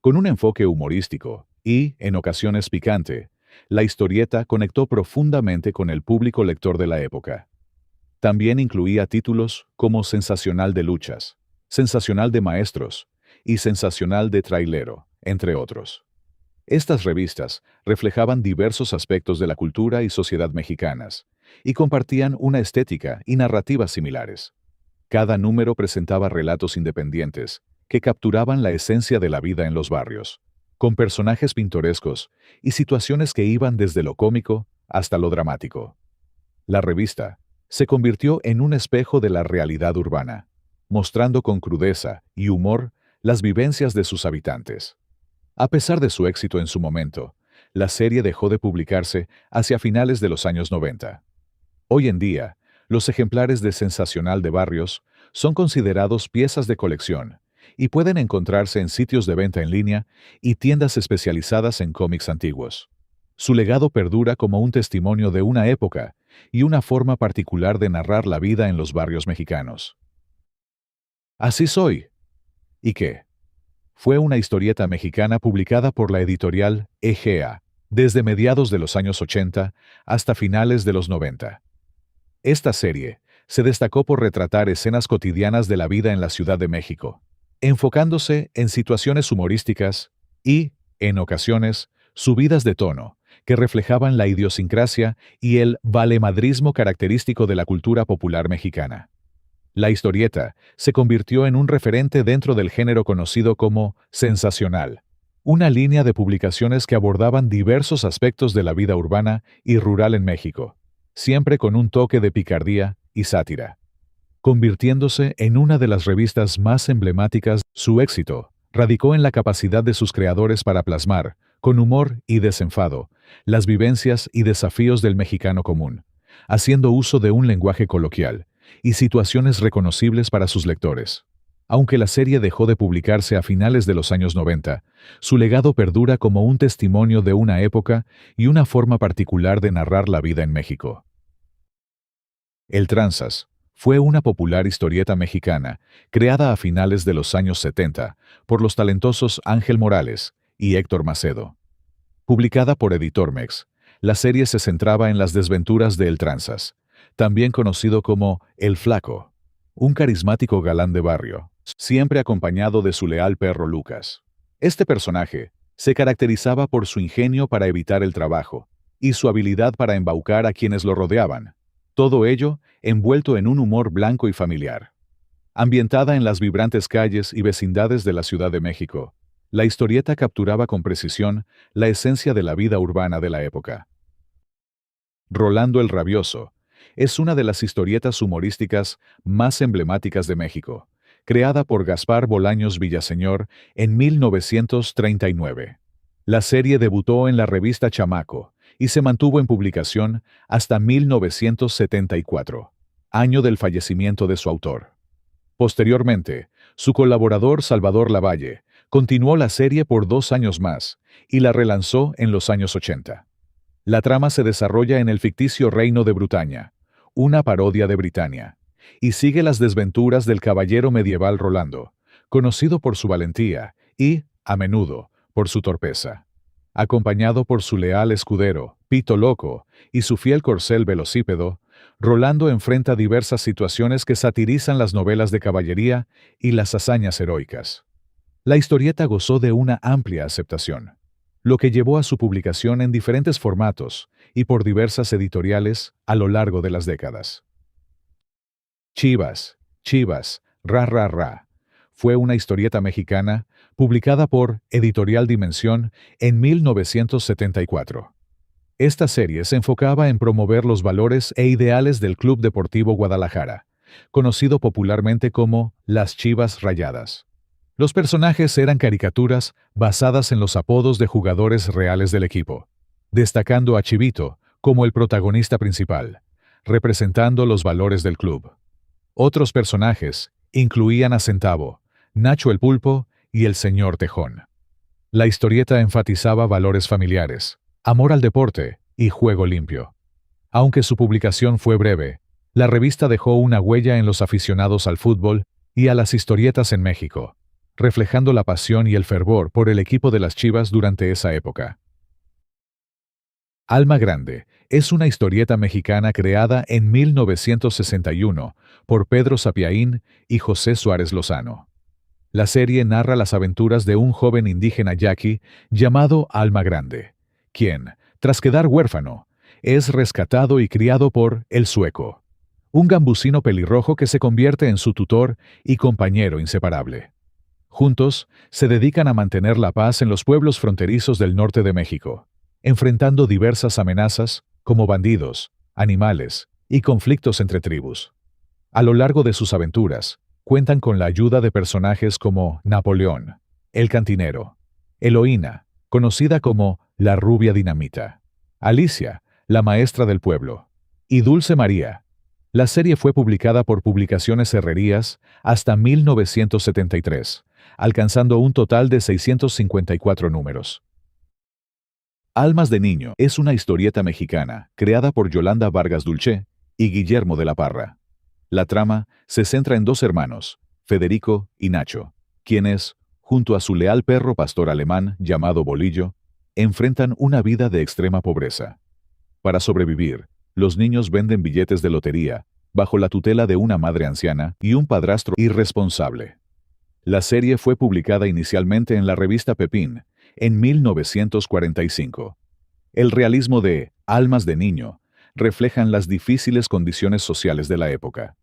Con un enfoque humorístico y, en ocasiones, picante, la historieta conectó profundamente con el público lector de la época. También incluía títulos como Sensacional de Luchas, Sensacional de Maestros y Sensacional de Trailero, entre otros. Estas revistas reflejaban diversos aspectos de la cultura y sociedad mexicanas y compartían una estética y narrativas similares. Cada número presentaba relatos independientes que capturaban la esencia de la vida en los barrios, con personajes pintorescos y situaciones que iban desde lo cómico hasta lo dramático. La revista se convirtió en un espejo de la realidad urbana, mostrando con crudeza y humor las vivencias de sus habitantes. A pesar de su éxito en su momento, la serie dejó de publicarse hacia finales de los años 90. Hoy en día, los ejemplares de Sensacional de Barrios son considerados piezas de colección y pueden encontrarse en sitios de venta en línea y tiendas especializadas en cómics antiguos. Su legado perdura como un testimonio de una época y una forma particular de narrar la vida en los barrios mexicanos. Así soy. ¿Y qué? Fue una historieta mexicana publicada por la editorial Egea desde mediados de los años 80 hasta finales de los 90. Esta serie se destacó por retratar escenas cotidianas de la vida en la Ciudad de México, enfocándose en situaciones humorísticas y, en ocasiones, subidas de tono, que reflejaban la idiosincrasia y el valemadrismo característico de la cultura popular mexicana. La historieta se convirtió en un referente dentro del género conocido como sensacional, una línea de publicaciones que abordaban diversos aspectos de la vida urbana y rural en México, siempre con un toque de picardía y sátira. Convirtiéndose en una de las revistas más emblemáticas, su éxito radicó en la capacidad de sus creadores para plasmar, con humor y desenfado, las vivencias y desafíos del mexicano común, haciendo uso de un lenguaje coloquial y situaciones reconocibles para sus lectores. Aunque la serie dejó de publicarse a finales de los años 90, su legado perdura como un testimonio de una época y una forma particular de narrar la vida en México. El Tranzas fue una popular historieta mexicana creada a finales de los años 70 por los talentosos Ángel Morales y Héctor Macedo. Publicada por Editormex, la serie se centraba en las desventuras de El Tranzas, también conocido como El Flaco, un carismático galán de barrio, siempre acompañado de su leal perro Lucas. Este personaje se caracterizaba por su ingenio para evitar el trabajo y su habilidad para embaucar a quienes lo rodeaban, todo ello envuelto en un humor blanco y familiar. Ambientada en las vibrantes calles y vecindades de la Ciudad de México, la historieta capturaba con precisión la esencia de la vida urbana de la época. Rolando el Rabioso es una de las historietas humorísticas más emblemáticas de México, creada por Gaspar Bolaños Villaseñor en 1939. La serie debutó en la revista Chamaco y se mantuvo en publicación hasta 1974, año del fallecimiento de su autor. Posteriormente, su colaborador Salvador Lavalle continuó la serie por 2 años más y la relanzó en los años 80. La trama se desarrolla en el ficticio Reino de Bretaña, una parodia de Britania, y sigue las desventuras del caballero medieval Rolando, conocido por su valentía y, a menudo, por su torpeza. Acompañado por su leal escudero, Pito Loco, y su fiel corcel Velocípedo, Rolando enfrenta diversas situaciones que satirizan las novelas de caballería y las hazañas heroicas. La historieta gozó de una amplia aceptación, lo que llevó a su publicación en diferentes formatos y por diversas editoriales a lo largo de las décadas. Chivas, Chivas, Ra Ra Ra, fue una historieta mexicana publicada por Editorial Dimensión en 1974. Esta serie se enfocaba en promover los valores e ideales del Club Deportivo Guadalajara, conocido popularmente como Las Chivas Rayadas. Los personajes eran caricaturas basadas en los apodos de jugadores reales del equipo, destacando a Chivito como el protagonista principal, representando los valores del club. Otros personajes incluían a Centavo, Nacho el Pulpo y el Señor Tejón. La historieta enfatizaba valores familiares, amor al deporte y juego limpio. Aunque su publicación fue breve, la revista dejó una huella en los aficionados al fútbol y a las historietas en México, reflejando la pasión y el fervor por el equipo de las Chivas durante esa época. Alma Grande es una historieta mexicana creada en 1961 por Pedro Sapiaín y José Suárez Lozano. La serie narra las aventuras de un joven indígena yaqui llamado Alma Grande, quien, tras quedar huérfano, es rescatado y criado por El Sueco, un gambusino pelirrojo que se convierte en su tutor y compañero inseparable. Juntos, se dedican a mantener la paz en los pueblos fronterizos del norte de México, enfrentando diversas amenazas, como bandidos, animales y conflictos entre tribus. A lo largo de sus aventuras, cuentan con la ayuda de personajes como Napoleón, el cantinero, Eloína, conocida como la Rubia Dinamita, Alicia, la maestra del pueblo, y Dulce María. La serie fue publicada por Publicaciones Herrerías hasta 1973, alcanzando un total de 654 números. Almas de Niño es una historieta mexicana creada por Yolanda Vargas Dulce y Guillermo de la Parra. La trama se centra en dos hermanos, Federico y Nacho, quienes, junto a su leal perro pastor alemán llamado Bolillo, enfrentan una vida de extrema pobreza. Para sobrevivir, los niños venden billetes de lotería, bajo la tutela de una madre anciana y un padrastro irresponsable. La serie fue publicada inicialmente en la revista Pepín, en 1945. El realismo de Almas de Niño reflejan las difíciles condiciones sociales de la época.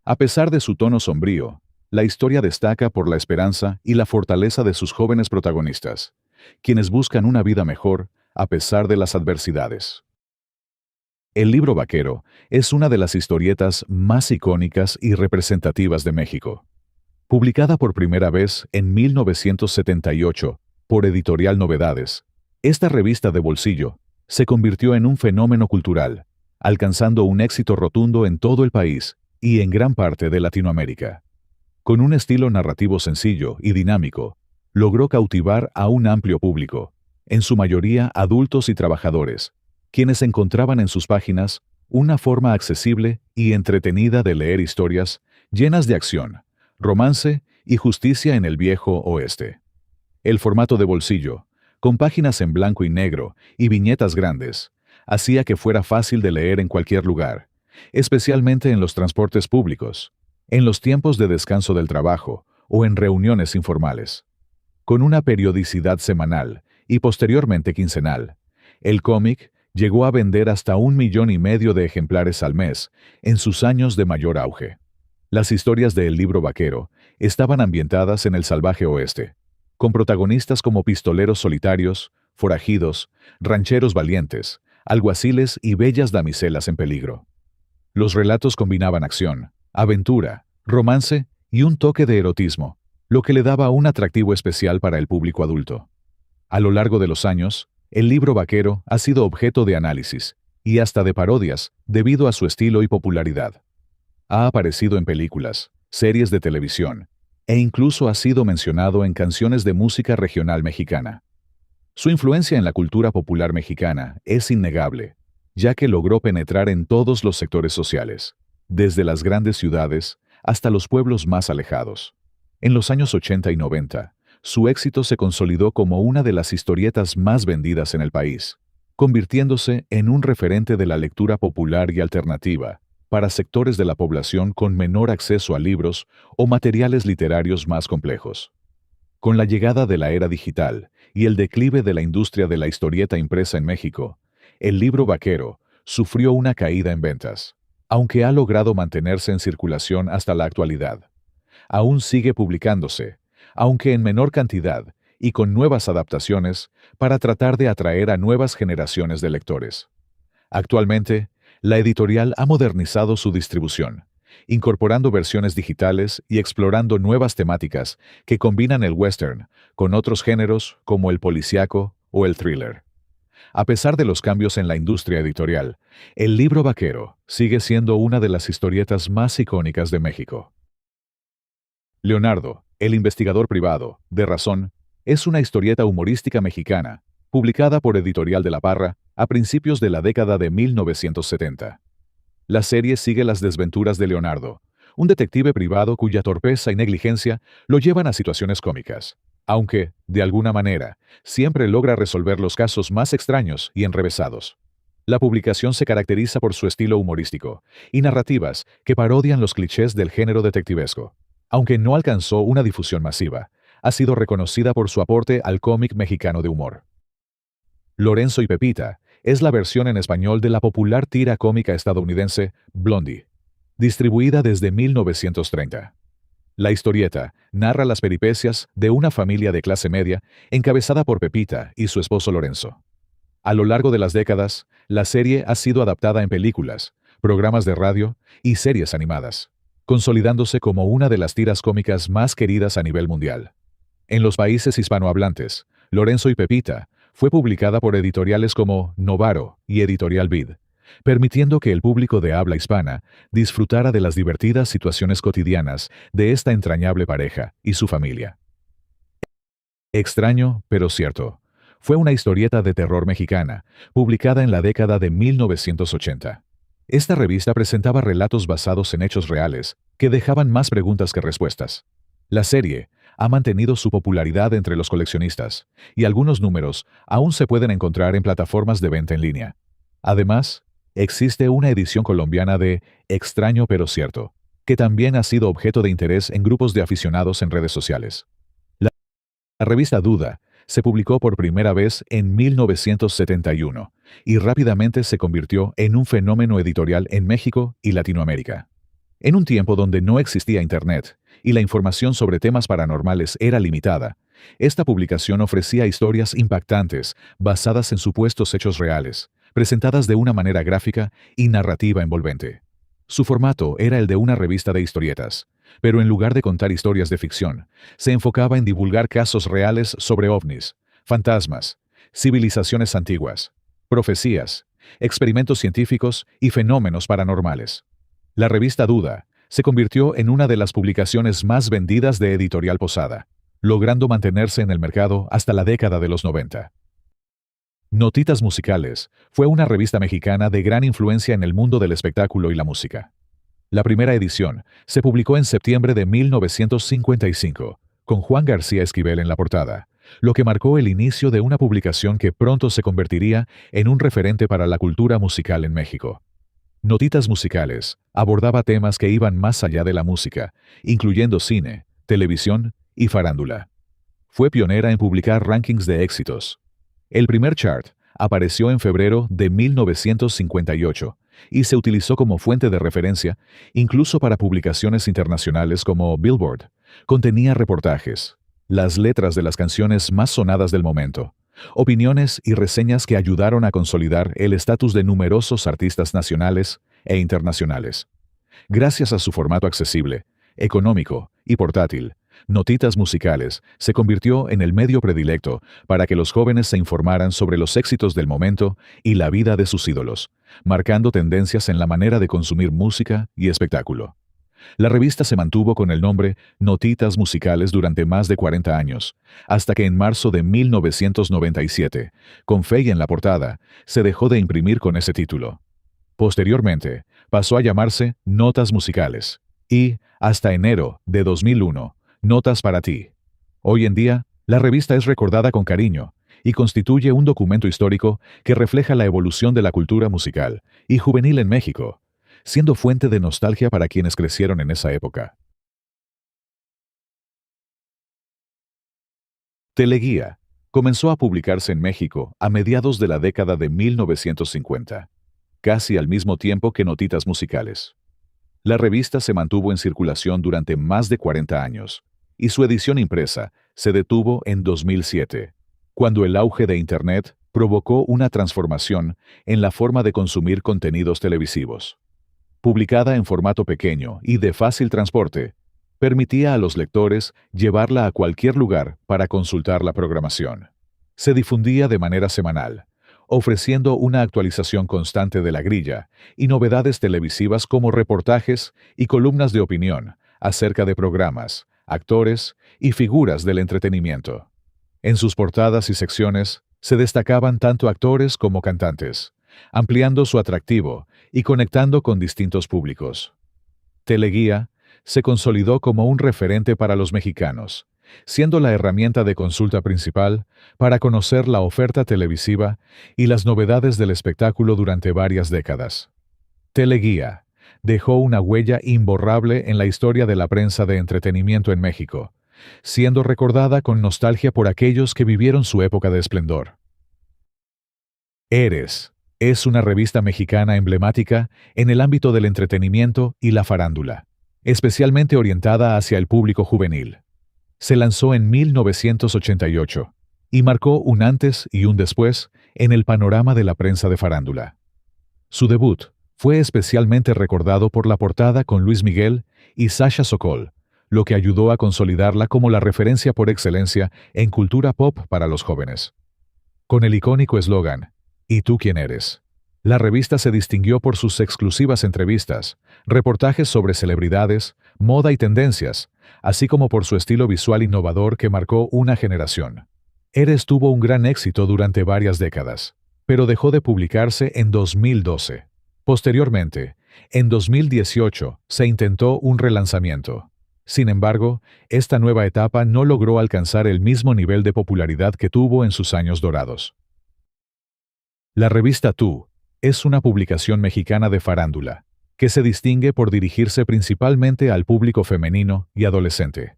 A pesar de su tono sombrío, la historia destaca por la esperanza y la fortaleza de sus jóvenes protagonistas, quienes buscan una vida mejor a pesar de las adversidades. El libro vaquero es una de las historietas más icónicas y representativas de México. Publicada por primera vez en 1978 por Editorial Novedades, esta revista de bolsillo se convirtió en un fenómeno cultural, alcanzando un éxito rotundo en todo el país y en gran parte de Latinoamérica. Con un estilo narrativo sencillo y dinámico, logró cautivar a un amplio público, en su mayoría adultos y trabajadores, quienes encontraban en sus páginas una forma accesible y entretenida de leer historias llenas de acción, romance y justicia en el viejo oeste. El formato de bolsillo, con páginas en blanco y negro y viñetas grandes, hacía que fuera fácil de leer en cualquier lugar, especialmente en los transportes públicos, en los tiempos de descanso del trabajo o en reuniones informales. Con una periodicidad semanal y posteriormente quincenal, el cómic llegó a vender hasta 1,5 millones de ejemplares al mes en sus años de mayor auge. Las historias de El Libro Vaquero estaban ambientadas en el salvaje oeste, con protagonistas como pistoleros solitarios, forajidos, rancheros valientes, alguaciles y bellas damiselas en peligro. Los relatos combinaban acción, aventura, romance y un toque de erotismo, lo que le daba un atractivo especial para el público adulto. A lo largo de los años, El Libro Vaquero ha sido objeto de análisis y hasta de parodias debido a su estilo y popularidad. Ha aparecido en películas, series de televisión, e incluso ha sido mencionado en canciones de música regional mexicana. Su influencia en la cultura popular mexicana es innegable, ya que logró penetrar en todos los sectores sociales, desde las grandes ciudades hasta los pueblos más alejados. En los años 80 y 90, su éxito se consolidó como una de las historietas más vendidas en el país, convirtiéndose en un referente de la lectura popular y alternativa para sectores de la población con menor acceso a libros o materiales literarios más complejos. Con la llegada de la era digital y el declive de la industria de la historieta impresa en México, El Libro Vaquero sufrió una caída en ventas, aunque ha logrado mantenerse en circulación hasta la actualidad. Aún sigue publicándose, aunque en menor cantidad y con nuevas adaptaciones para tratar de atraer a nuevas generaciones de lectores. Actualmente, la editorial ha modernizado su distribución, incorporando versiones digitales y explorando nuevas temáticas que combinan el western con otros géneros como el policíaco o el thriller. A pesar de los cambios en la industria editorial, el libro vaquero sigue siendo una de las historietas más icónicas de México. Leonardo, el investigador privado, de Razón, es una historieta humorística mexicana, publicada por Editorial de la Parra a principios de la década de 1970. La serie sigue las desventuras de Leonardo, un detective privado cuya torpeza y negligencia lo llevan a situaciones cómicas, aunque, de alguna manera, siempre logra resolver los casos más extraños y enrevesados. La publicación se caracteriza por su estilo humorístico y narrativas que parodian los clichés del género detectivesco. Aunque no alcanzó una difusión masiva, ha sido reconocida por su aporte al cómic mexicano de humor. Lorenzo y Pepita es la versión en español de la popular tira cómica estadounidense Blondie, distribuida desde 1930. La historieta narra las peripecias de una familia de clase media encabezada por Pepita y su esposo Lorenzo. A lo largo de las décadas, la serie ha sido adaptada en películas, programas de radio y series animadas, consolidándose como una de las tiras cómicas más queridas a nivel mundial. En los países hispanohablantes, Lorenzo y Pepita fue publicada por editoriales como Novaro y Editorial Vid, permitiendo que el público de habla hispana disfrutara de las divertidas situaciones cotidianas de esta entrañable pareja y su familia. Extraño, pero cierto. Fue una historieta de terror mexicana, publicada en la década de 1980. Esta revista presentaba relatos basados en hechos reales, que dejaban más preguntas que respuestas. La serie ha mantenido su popularidad entre los coleccionistas, y algunos números aún se pueden encontrar en plataformas de venta en línea. Además, existe una edición colombiana de Extraño pero cierto, que también ha sido objeto de interés en grupos de aficionados en redes sociales. La revista Duda se publicó por primera vez en 1971 y rápidamente se convirtió en un fenómeno editorial en México y Latinoamérica. En un tiempo donde no existía Internet y la información sobre temas paranormales era limitada, esta publicación ofrecía historias impactantes basadas en supuestos hechos reales, presentadas de una manera gráfica y narrativa envolvente. Su formato era el de una revista de historietas, pero en lugar de contar historias de ficción, se enfocaba en divulgar casos reales sobre ovnis, fantasmas, civilizaciones antiguas, profecías, experimentos científicos y fenómenos paranormales. La revista Duda se convirtió en una de las publicaciones más vendidas de Editorial Posada, logrando mantenerse en el mercado hasta la década de los 90. Notitas Musicales fue una revista mexicana de gran influencia en el mundo del espectáculo y la música. La primera edición se publicó en septiembre de 1955, con Juan García Esquivel en la portada, lo que marcó el inicio de una publicación que pronto se convertiría en un referente para la cultura musical en México. Notitas Musicales abordaba temas que iban más allá de la música, incluyendo cine, televisión y farándula. Fue pionera en publicar rankings de éxitos. El primer chart apareció en febrero de 1958 y se utilizó como fuente de referencia incluso para publicaciones internacionales como Billboard. Contenía reportajes, las letras de las canciones más sonadas del momento, opiniones y reseñas que ayudaron a consolidar el estatus de numerosos artistas nacionales e internacionales. Gracias a su formato accesible, económico y portátil, Notitas Musicales se convirtió en el medio predilecto para que los jóvenes se informaran sobre los éxitos del momento y la vida de sus ídolos, marcando tendencias en la manera de consumir música y espectáculo. La revista se mantuvo con el nombre Notitas Musicales durante más de 40 años, hasta que en marzo de 1997, con Fey en la portada, se dejó de imprimir con ese título. Posteriormente, pasó a llamarse Notas Musicales, y, hasta enero de 2001, Notas para ti. Hoy en día, la revista es recordada con cariño y constituye un documento histórico que refleja la evolución de la cultura musical y juvenil en México, siendo fuente de nostalgia para quienes crecieron en esa época. Teleguía comenzó a publicarse en México a mediados de la década de 1950, casi al mismo tiempo que Notitas Musicales. La revista se mantuvo en circulación durante más de 40 años, y su edición impresa se detuvo en 2007, cuando el auge de Internet provocó una transformación en la forma de consumir contenidos televisivos. Publicada en formato pequeño y de fácil transporte, permitía a los lectores llevarla a cualquier lugar para consultar la programación. Se difundía de manera semanal, ofreciendo una actualización constante de la grilla y novedades televisivas como reportajes y columnas de opinión acerca de programas, actores y figuras del entretenimiento. En sus portadas y secciones se destacaban tanto actores como cantantes, ampliando su atractivo y conectando con distintos públicos. Teleguía se consolidó como un referente para los mexicanos, siendo la herramienta de consulta principal para conocer la oferta televisiva y las novedades del espectáculo durante varias décadas. Teleguía dejó una huella imborrable en la historia de la prensa de entretenimiento en México, siendo recordada con nostalgia por aquellos que vivieron su época de esplendor. Eres es una revista mexicana emblemática en el ámbito del entretenimiento y la farándula, especialmente orientada hacia el público juvenil. Se lanzó en 1988 y marcó un antes y un después en el panorama de la prensa de farándula. Su debut fue especialmente recordado por la portada con Luis Miguel y Sasha Sokol, lo que ayudó a consolidarla como la referencia por excelencia en cultura pop para los jóvenes. Con el icónico eslogan, ¿Y tú quién eres?, la revista se distinguió por sus exclusivas entrevistas, reportajes sobre celebridades, moda y tendencias, así como por su estilo visual innovador que marcó una generación. Eres tuvo un gran éxito durante varias décadas, pero dejó de publicarse en 2012. Posteriormente, en 2018, se intentó un relanzamiento. Sin embargo, esta nueva etapa no logró alcanzar el mismo nivel de popularidad que tuvo en sus años dorados. La revista Tú es una publicación mexicana de farándula, que se distingue por dirigirse principalmente al público femenino y adolescente.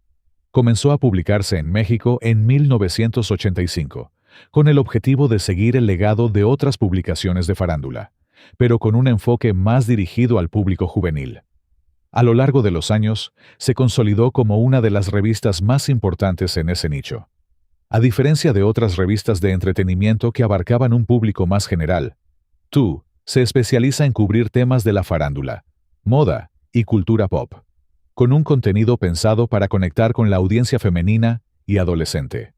Comenzó a publicarse en México en 1985, con el objetivo de seguir el legado de otras publicaciones de farándula, pero con un enfoque más dirigido al público juvenil. A lo largo de los años, se consolidó como una de las revistas más importantes en ese nicho. A diferencia de otras revistas de entretenimiento que abarcaban un público más general, Tú se especializa en cubrir temas de la farándula, moda y cultura pop, con un contenido pensado para conectar con la audiencia femenina y adolescente.